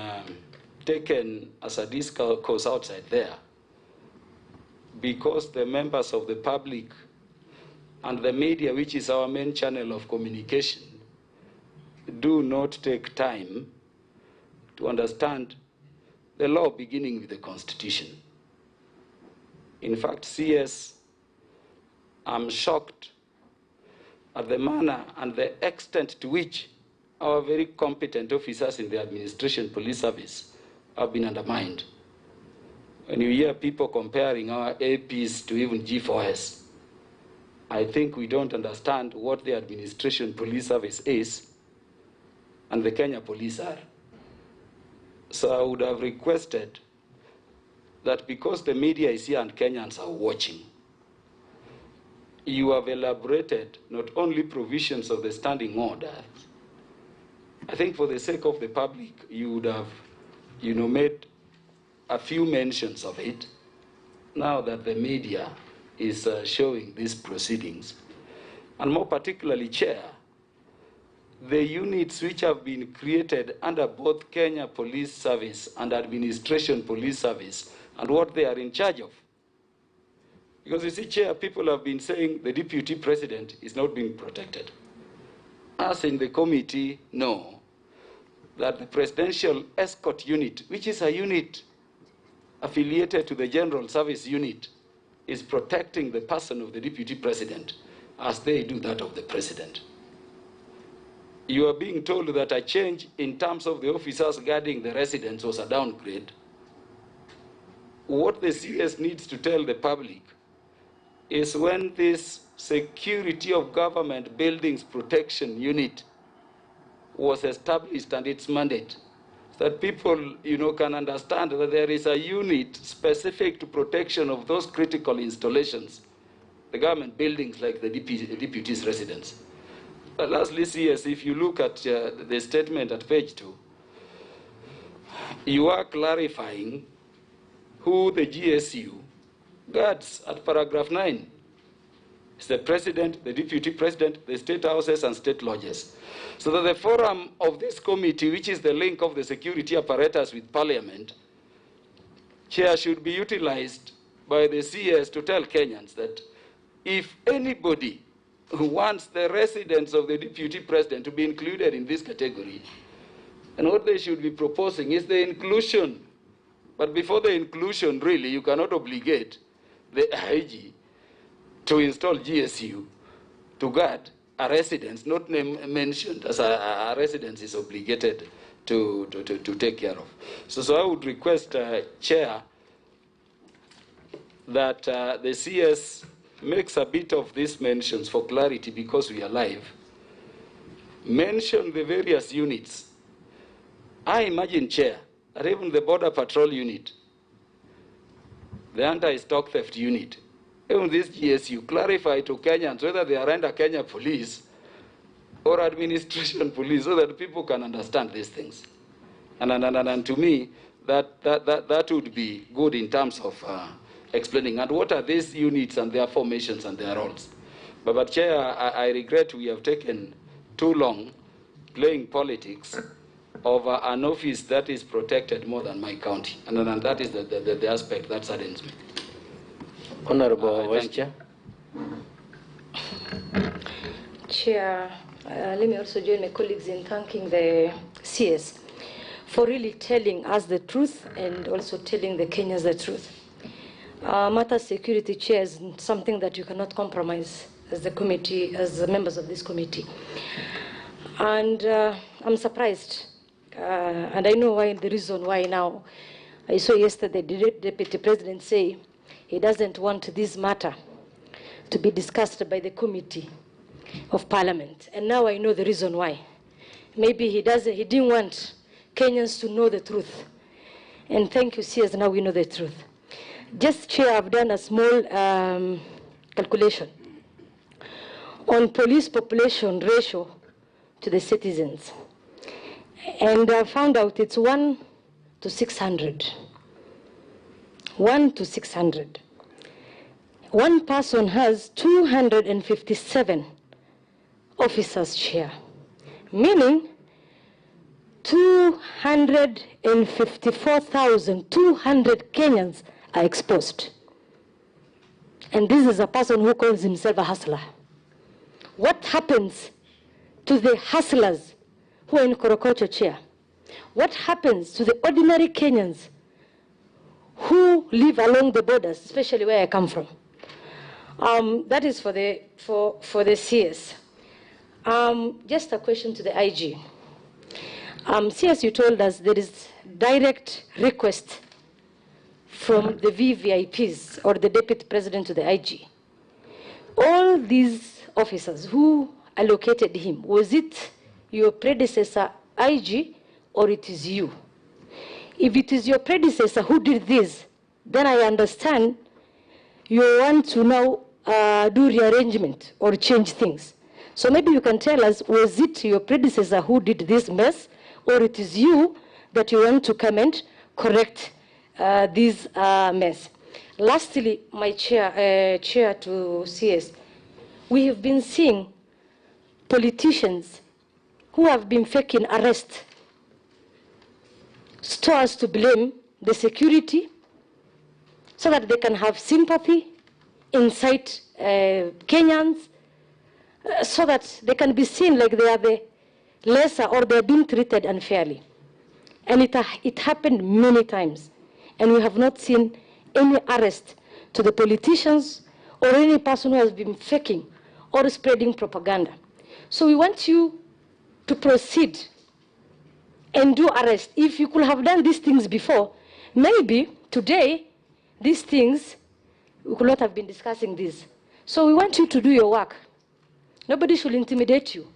taken as a discourse outside there because the members of the public and the media, which is our main channel of communication, do not take time to understand the law beginning with the Constitution. In fact, CS, I'm shocked at the manner and the extent to which our very competent officers in the administration police service have been undermined. When you hear people comparing our APs to even G4S, I think we don't understand what the administration police service is and the Kenya police are. So I would have requested that because the media is here and Kenyans are watching, you have elaborated not only provisions of the standing order. I think for the sake of the public, you would have, made a few mentions of it now that the media is showing these proceedings. And more particularly, Chair, the units which have been created under both Kenya Police Service and Administration Police Service and what they are in charge of. Because you see, Chair, people have been saying the Deputy President is not being protected. Us in the committee know that the Presidential Escort Unit, which is a unit affiliated to the General Service Unit, is protecting the person of the Deputy President. as they do that of the president. You are being told that a change in terms of the officers guarding the residents was a downgrade. What the CS needs to tell the public is when this Security of Government Buildings Protection Unit was established and its mandate, so that people, can understand that there is a unit specific to protection of those critical installations, the government buildings like the deputy's residence. Lastly, CS, if you look at the statement at page 2, you are clarifying who the GSU guards at paragraph 9. It's the president, the deputy president, the state houses, and state lodges. So that the forum of this committee, which is the link of the security apparatus with parliament, chair, should be utilized by the CS to tell Kenyans that if anybody who wants the residents of the deputy president to be included in this category, and what they should be proposing is the inclusion. But before the inclusion, really, you cannot obligate the IG to install GSU to guard a residence not mentioned as a residence is obligated to take care of. So I would request, Chair, that the CS makes a bit of these mentions for clarity because we are live. Mention the various units. I imagine, Chair, that even the Border Patrol unit, the anti-stock theft unit, even this GSU, clarify to Kenyans whether they are under Kenya Police or Administration Police so that people can understand these things. And to me, that would be good in terms of explaining. And what are these units and their formations and their roles? But Chair, I regret we have taken too long playing politics over an office that is protected more than my county. And that is the aspect that saddens me. Honorable Vice Chair. Chair, let me also join my colleagues in thanking the CS for really telling us the truth and also telling the Kenyans the truth. Matter security, Chair, is something that you cannot compromise as the committee, as the members of this committee. And I'm surprised. And I know why, the reason why now. I saw yesterday the Deputy President say he doesn't want this matter to be discussed by the Committee of Parliament. And now I know the reason why. Maybe he didn't want Kenyans to know the truth. And thank you, CS, now we know the truth. Just, Chair, I've done a small calculation on police population ratio to the citizens. And I found out it's 1 to 600. 1 to 600. One person has 257 officers, Chair, meaning 254,200 Kenyans are exposed. And this is a person who calls himself a hustler. What happens to the hustlers who are in Korokocho, Chair? What happens to the ordinary Kenyans who live along the borders, especially where I come from? That is for the CS. Just a question to the IG. CS, you told us there is direct request from the VVIPs or the Deputy President to the IG. All these officers who allocated him, was it your predecessor IG or it is you? If it is your predecessor who did this, then I understand you want to now do rearrangement or change things. So maybe you can tell us, was it your predecessor who did this mess, or it is you that you want to come and correct this mess? Lastly, my chair to CS, we have been seeing politicians who have been faking arrest so as to blame the security so that they can have sympathy, incite Kenyans, so that they can be seen like they are the lesser or they're being treated unfairly. And it happened many times. And we have not seen any arrest to the politicians or any person who has been faking or spreading propaganda. So we want you to proceed and do arrest. If you could have done these things before, maybe today, these things, we could not have been discussing this. So we want you to do your work. Nobody should intimidate you.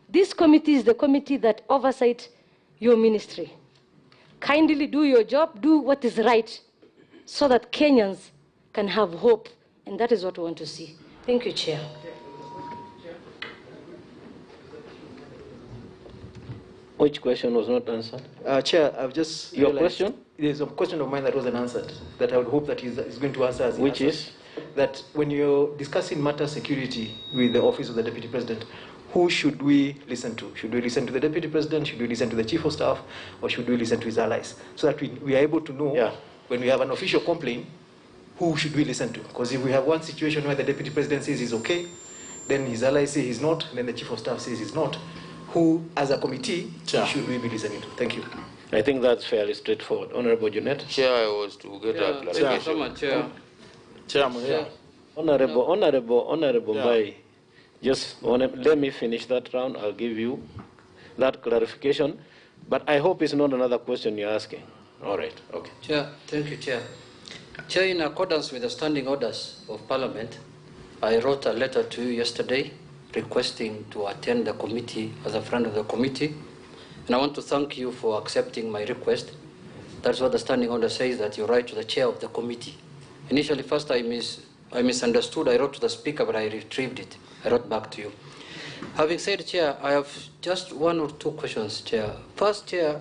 This committee is the committee that oversights your ministry. Kindly do your job, do what is right, so that Kenyans can have hope. And that is what we want to see. Thank you, Chair. Which question was not answered? Chair, I've just Your realized question? There's a question of mine that wasn't answered that I would hope that he's going to answer. As he Which answers. is? That when you're discussing matter security with the office of the Deputy President, who should we listen to? Should we listen to the Deputy President? Should we listen to the Chief of Staff? Or should we listen to his allies? So that we are able to know when we have an official complaint, who should we listen to? Because if we have one situation where the Deputy President says he's okay, then his allies say he's not, and then the Chief of Staff says he's not, who, as a committee, should we be listening to? Thank you. I think that's fairly straightforward. Honorable Junet. Chair, I was to get a clarification. Thank you so much, Chair. Chair. Honorable Bai, just let me finish that round. I'll give you that clarification. But I hope it's not another question you're asking. All right, okay. Chair, thank you, Chair. Chair, in accordance with the standing orders of Parliament, I wrote a letter to you yesterday requesting to attend the committee as a friend of the committee. And I want to thank you for accepting my request. That's what the standing order says, that you write to the chair of the committee. Initially, first I misunderstood. I wrote to the speaker, but I retrieved it. I wrote back to you. Having said, Chair, I have just one or two questions, Chair. First, Chair,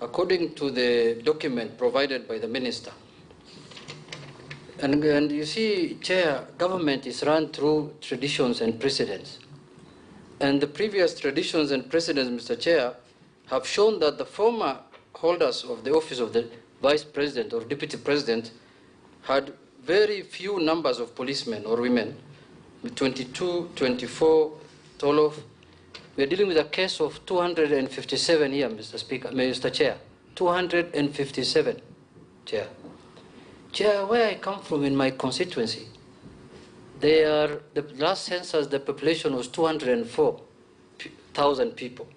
according to the document provided by the minister, and you see, Chair, government is run through traditions and precedents. And the previous traditions and precedents, Mr. Chair, have shown that the former holders of the office of the Vice President or Deputy President had very few numbers of policemen or women, 22, 24, 12. We are dealing with a case of 257 here, Mr. Chair. 257, Chair. Chair, where I come from in my constituency, the last census, the population was 204,000 people.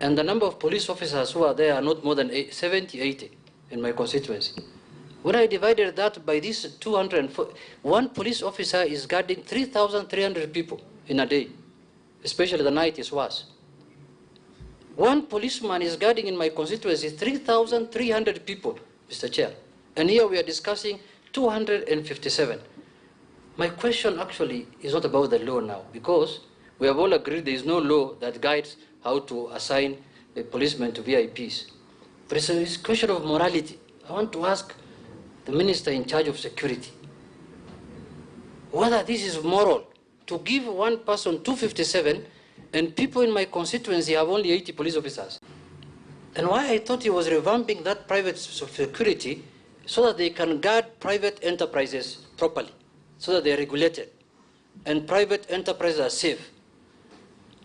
And the number of police officers who are there are not more than 70, 80 in my constituency. When I divided that by this 204, one police officer is guarding 3,300 people in a day, especially the night is worse. One policeman is guarding in my constituency 3,300 people, Mr. Chair. And here we are discussing 257. My question actually is not about the law now, because we have all agreed there is no law that guides how to assign a policeman to VIPs. But it's a question of morality. I want to ask the minister in charge of security whether this is moral to give one person 257 and people in my constituency have only 80 police officers. And why I thought he was revamping that private security so that they can guard private enterprises properly, so that they are regulated and private enterprises are safe.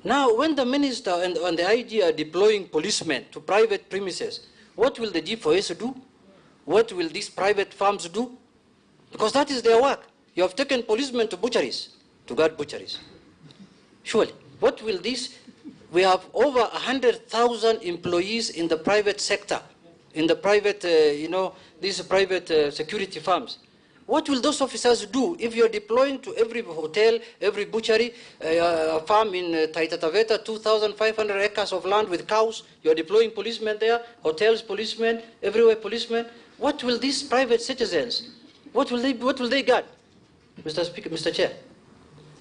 Now, when the minister and the IG are deploying policemen to private premises, what will the G4S do? What will these private farms do? Because that is their work. You have taken policemen to butcheries, to guard butcheries. Surely, what will this? We have over 100,000 employees in the private sector, in the private, these private security firms. What will those officers do if you're deploying to every hotel, every butchery, a farm in Taita Taveta, 2,500 acres of land with cows? You're deploying policemen there, hotels, policemen, everywhere policemen. What will these private citizens, what will they guard, Mr. Speaker, Mr. Chair?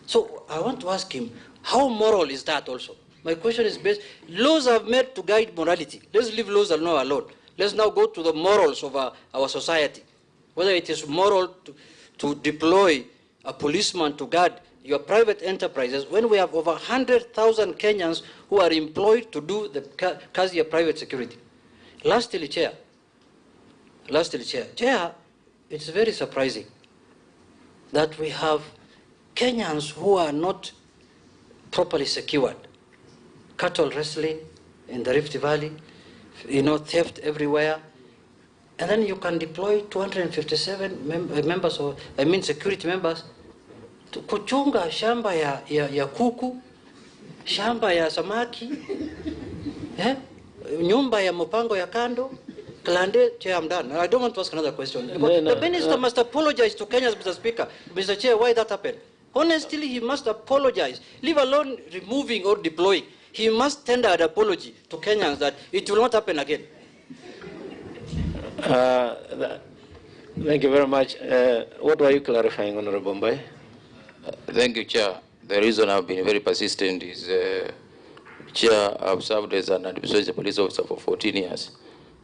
So I want to ask him, how moral is that also? My question is based, laws are made to guide morality. Let's leave laws alone. Let's now go to the morals of our society. Whether it is moral to deploy a policeman to guard your private enterprises when we have over 100,000 Kenyans who are employed to do the kazi of private security. Lastly, Chair, it's very surprising that we have Kenyans who are not properly secured. Cattle wrestling in the Rift Valley, theft everywhere. And then you can deploy 257 security members kuchunga shamba ya kuku, shamba ya samaki, nyumba ya mpango ya kando. Chair, I'm done. I don't want to ask another question. The minister must apologize to Kenyans, Mr. Speaker. Mr. Chair, why that happened? Honestly, he must apologize. Leave alone removing or deploying. He must tender an apology to Kenyans that it will not happen again. Thank you very much. What were you clarifying, Honorable Mbai? Thank you, Chair. The reason I've been very persistent is, Chair, I've served as an administrative police officer for 14 years.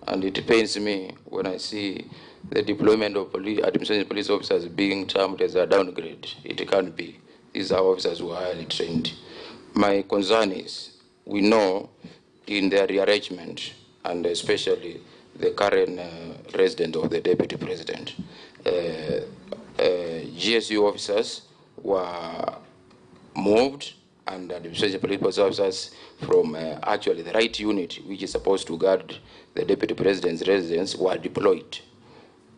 And it pains me when I see the deployment of administrative police officers being termed as a downgrade. It can't be. These are officers who are highly trained. My concern is, we know in their rearrangement, and especially the current resident of the Deputy President, GSU officers were moved and administrative police officers from actually the right unit, which is supposed to guard the Deputy President's residence, were deployed.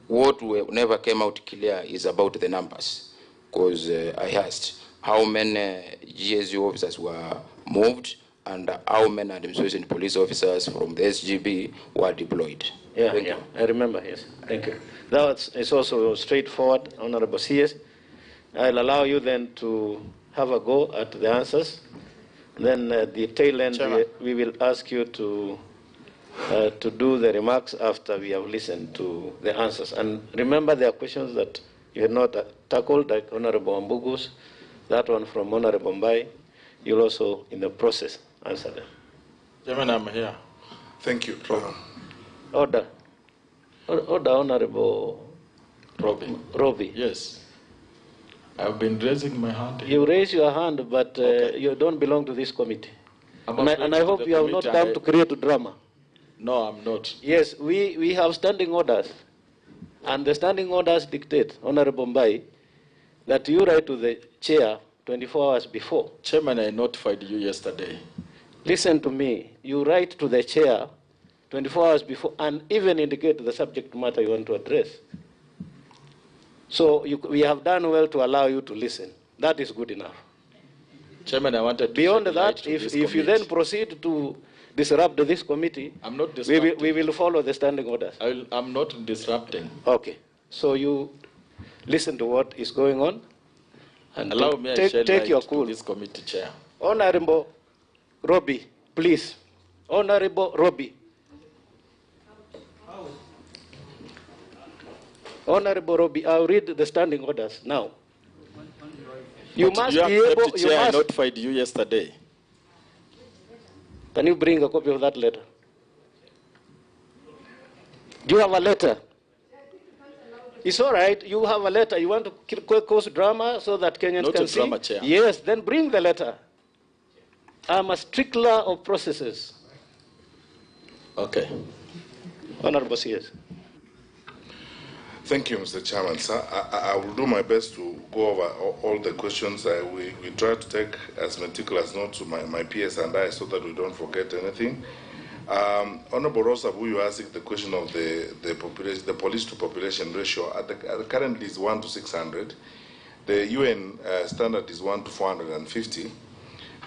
What never came out clear is about the numbers, because I asked how many GSU officers were moved and how many administration police officers from the SGB were deployed. Yeah, I remember, yes. Thank you. That is also straightforward, Honorable CS. I'll allow you then to have a go at the answers. Then the tail end, we will ask you to do the remarks after we have listened to the answers. And remember, there are questions that you had not tackled, like Honorable Ambugus, that one from Honorable Mbai. You'll also, in the process, answer them. Chairman, I'm here. Thank you. Order. Order, Honorable Robbie. Yes. I've been raising my hand. You raise your hand, but you don't belong to this committee. And I hope you have not come to create drama. No, I'm not. Yes, we have standing orders. And the standing orders dictate, Honorable Mbai, that you write to the chair 24 hours before. Chairman, I notified you yesterday. Listen to me. You write to the chair 24 hours before and even indicate the subject matter you want to address. So we have done well to allow you to listen. That is good enough. Chairman, I wanted to beyond that, if you then proceed to disrupt this committee, I'm not disrupting. We will follow the standing orders. I'm not disrupting. Okay. So you listen to what is going on and allow me to take your cool. This committee chair. Honorable Robbie, please. Honorable Robbie. Honorable Robbie, I'll read the standing orders now. You must be able. I notified you yesterday. Can you bring a copy of that letter? Do you have a letter? It's all right. You have a letter. You want to cause drama so that Kenyans can see? Drama, Chair. Yes, then bring the letter. I'm a stickler of processes. Okay. Honorable CS. Thank you, Mr. Chairman. Sir, I will do my best to go over all the questions. We try to take as meticulous notes to my peers and I so that we don't forget anything. Honorable Rosabu, you asked the question of the police to population ratio. Currently is 1 to 600. The UN standard is 1 to 450.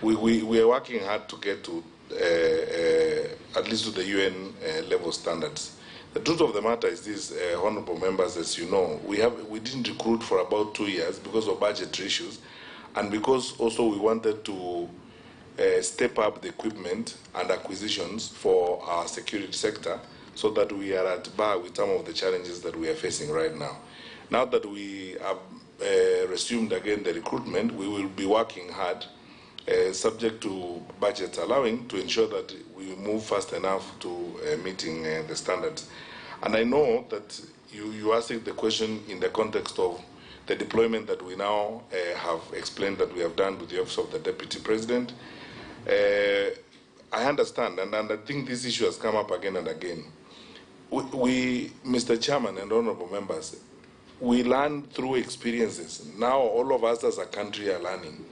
We are working hard to get to at least to the UN level standards. The truth of the matter is this, honorable members, as you know, we didn't recruit for about 2 years because of budgetary issues, and because also we wanted to step up the equipment and acquisitions for our security sector so that we are at bar with some of the challenges that we are facing right now. Now that we have resumed again the recruitment, we will be working hard, subject to budget allowing, to ensure that we move fast enough to meeting the standards. And I know that you asked the question in the context of the deployment that we now have explained that we have done with the Office of the Deputy President. I understand, and I think this issue has come up again and again. We, Mr. Chairman and honorable members, we learn through experiences. Now all of us as a country are learning,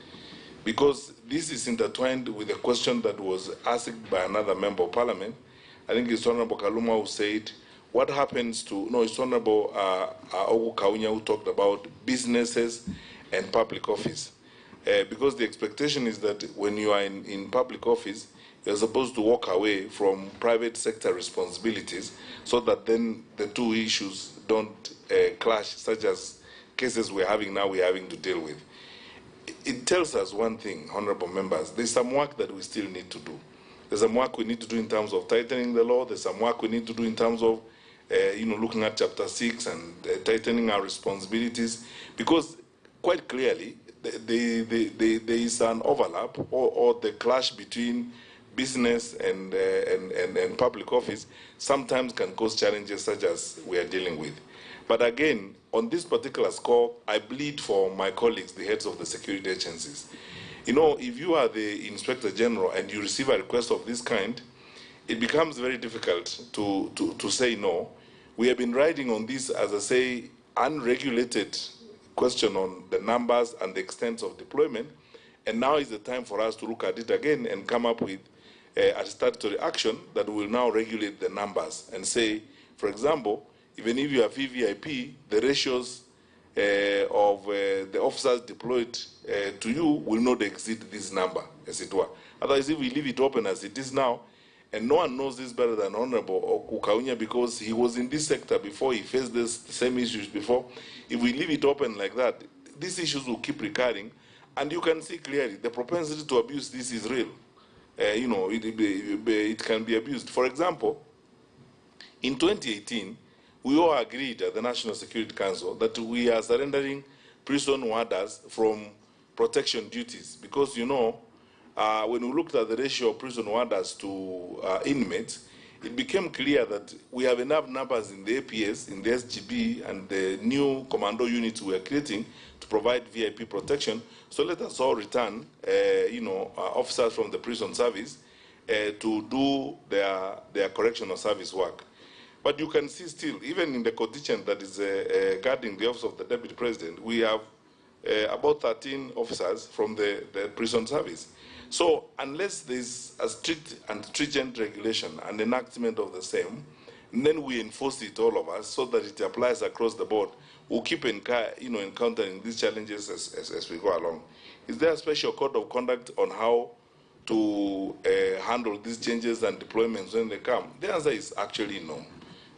because this is intertwined with a question that was asked by another member of parliament. I think it's Honorable Kaluma who said, what happens to, no, it's Honorable Ogu Kaunya who talked about businesses and public office. Because the expectation is that when you are in public office, you're supposed to walk away from private sector responsibilities so that then the two issues don't clash, such as cases we're having to deal with. It tells us one thing, honorable members, there's some work that we still need to do. There's some work we need to do in terms of tightening the law. There's some work we need to do in terms of looking at Chapter 6 and tightening our responsibilities, because quite clearly there is an overlap or the clash between business and public office sometimes can cause challenges such as we are dealing with. But again, on this particular score, I plead for my colleagues, the heads of the security agencies. If you are the Inspector General and you receive a request of this kind, it becomes very difficult to say no. We have been riding on this, as I say, unregulated question on the numbers and the extent of deployment, and now is the time for us to look at it again and come up with a statutory action that will now regulate the numbers and say, for example, even if you have VVIP, the ratios of the officers deployed to you will not exceed this number, as it were. Otherwise, if we leave it open as it is now, and no one knows this better than Honorable Okaunya because he was in this sector before, he faced the same issues before. If we leave it open like that, these issues will keep recurring, and you can see clearly the propensity to abuse this is real. It can be abused. For example, in 2018, we all agreed at the National Security Council that we are surrendering prison warders from protection duties because, when we looked at the ratio of prison warders to inmates, it became clear that we have enough numbers in the APS, in the SGB, and the new commando units we are creating to provide VIP protection. So let us all return, officers from the prison service to do their correctional service work. But you can see still, even in the contingent that is guarding the office of the Deputy President, we have about 13 officers from the prison service. So unless there's a strict and stringent regulation and enactment of the same, and then we enforce it, all of us, so that it applies across the board, we'll keep encountering these challenges as we go along. Is there a special code of conduct on how to handle these changes and deployments when they come? The answer is actually no.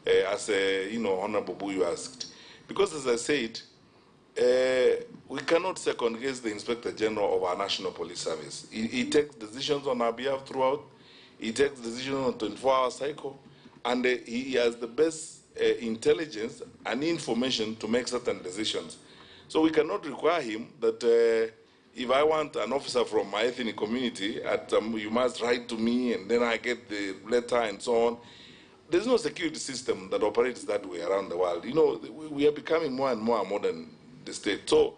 As Honorable Buyu asked. Because as I said, we cannot second guess the Inspector General of our National Police Service. He takes decisions on our behalf throughout. He takes decisions on a 24-hour cycle. And he has the best intelligence and information to make certain decisions. So we cannot require him that if I want an officer from my ethnic community, you must write to me and then I get the letter and so on. There's no security system that operates that way around the world. We are becoming more and more modern, the state. So,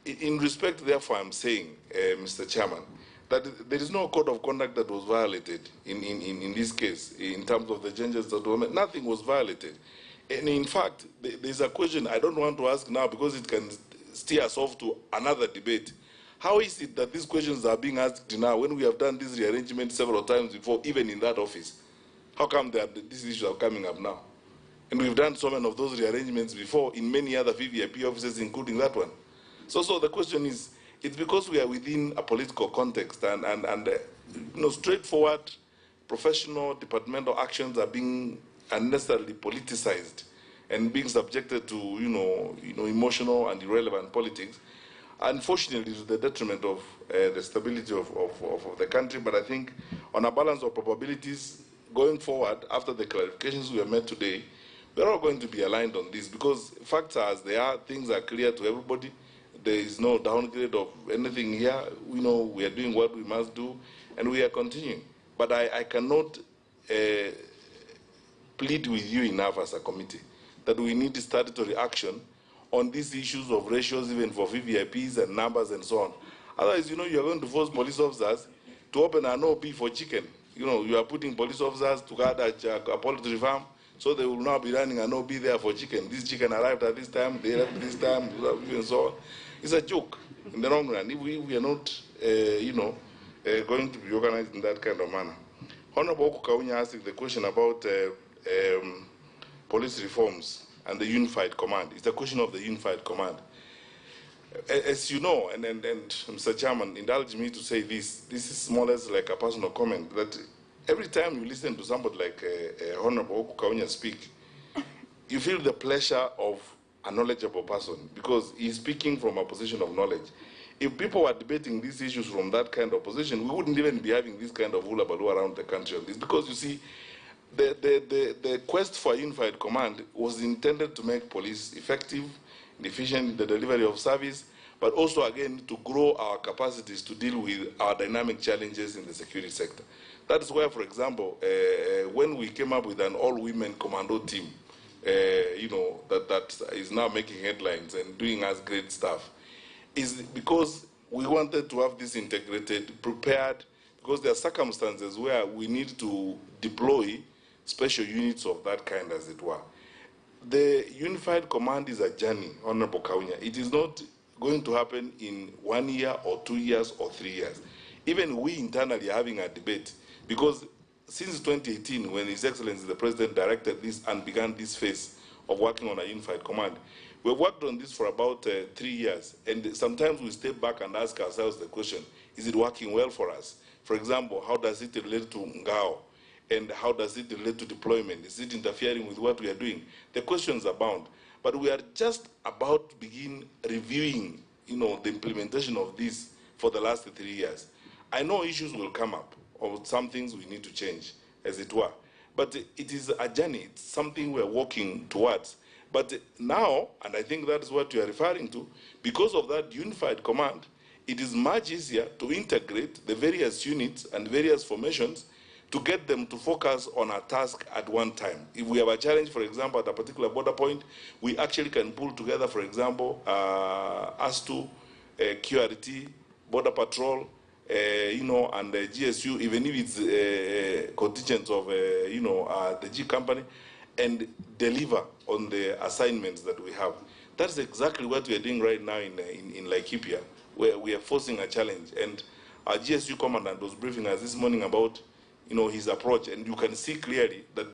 in respect, therefore, I'm saying, Mr. Chairman, that there is no code of conduct that was violated in this case, in terms of the changes that were made. Nothing was violated. And in fact, there's a question I don't want to ask now because it can steer us off to another debate. How is it that these questions are being asked now when we have done this rearrangement several times before, even in that office? How come these issues are coming up now? And we've done so many of those rearrangements before in many other VVIP offices, including that one. So the question is, it's because we are within a political context and straightforward professional departmental actions are being unnecessarily politicized and being subjected to, emotional and irrelevant politics. Unfortunately, to the detriment of the stability of the country. But I think on a balance of probabilities, going forward, after the clarifications we have made today, we're all going to be aligned on this because facts are as they are, things are clear to everybody. There is no downgrade of anything here. We know we are doing what we must do, and we are continuing. But I cannot plead with you enough as a committee that we need statutory action on these issues of ratios, even for VVIPs and numbers and so on. Otherwise, you are going to force police officers to open an OP for chicken. You are putting police officers to guard a poultry farm, so they will now be running an OB there for chicken. This chicken arrived at this time, they left this time, and so on. It's a joke in the long run if we are not, going to be organized in that kind of manner. Honorable Okaunya asked the question about police reforms and the unified command. It's a question of the unified command. As you know, and Mr. Chairman, indulge me to say this is more or less like a personal comment, that every time you listen to somebody like Honorable Oku Kaunya speak, you feel the pleasure of a knowledgeable person because he's speaking from a position of knowledge. If people were debating these issues from that kind of position, we wouldn't even be having this kind of hullabaloo around the country on this. Because you see, the quest for a unified command was intended to make police effective, efficient in the delivery of service, but also, again, to grow our capacities to deal with our dynamic challenges in the security sector. That is why, for example, when we came up with an all-women commando team, that is now making headlines and doing us great stuff, is because we wanted to have this integrated, prepared, because there are circumstances where we need to deploy special units of that kind, as it were. The unified command is a journey, Honorable Kaunya. It is not going to happen in 1 year or 2 years or 3 years. Even we internally are having a debate, because since 2018, when His Excellency the President directed this and began this phase of working on a unified command, we've worked on this for about 3 years, and sometimes we step back and ask ourselves the question, is it working well for us? For example, how does it relate to Ngao? And how does it relate to deployment? Is it interfering with what we are doing? The questions abound. But we are just about to begin reviewing, the implementation of this for the last 3 years. I know issues will come up, or some things we need to change, as it were. But it is a journey. It's something we're working towards. But now, and I think that's what you are referring to, because of that unified command, it is much easier to integrate the various units and various formations to get them to focus on a task at one time. If we have a challenge, for example, at a particular border point, we actually can pull together, for example, ASTU, QRT, Border Patrol, and the GSU, even if it's contingents of, the G company, and deliver on the assignments that we have. That's exactly what we are doing right now in Laikipia, where we are forcing a challenge. And our GSU commandant was briefing us this morning about his approach, and you can see clearly that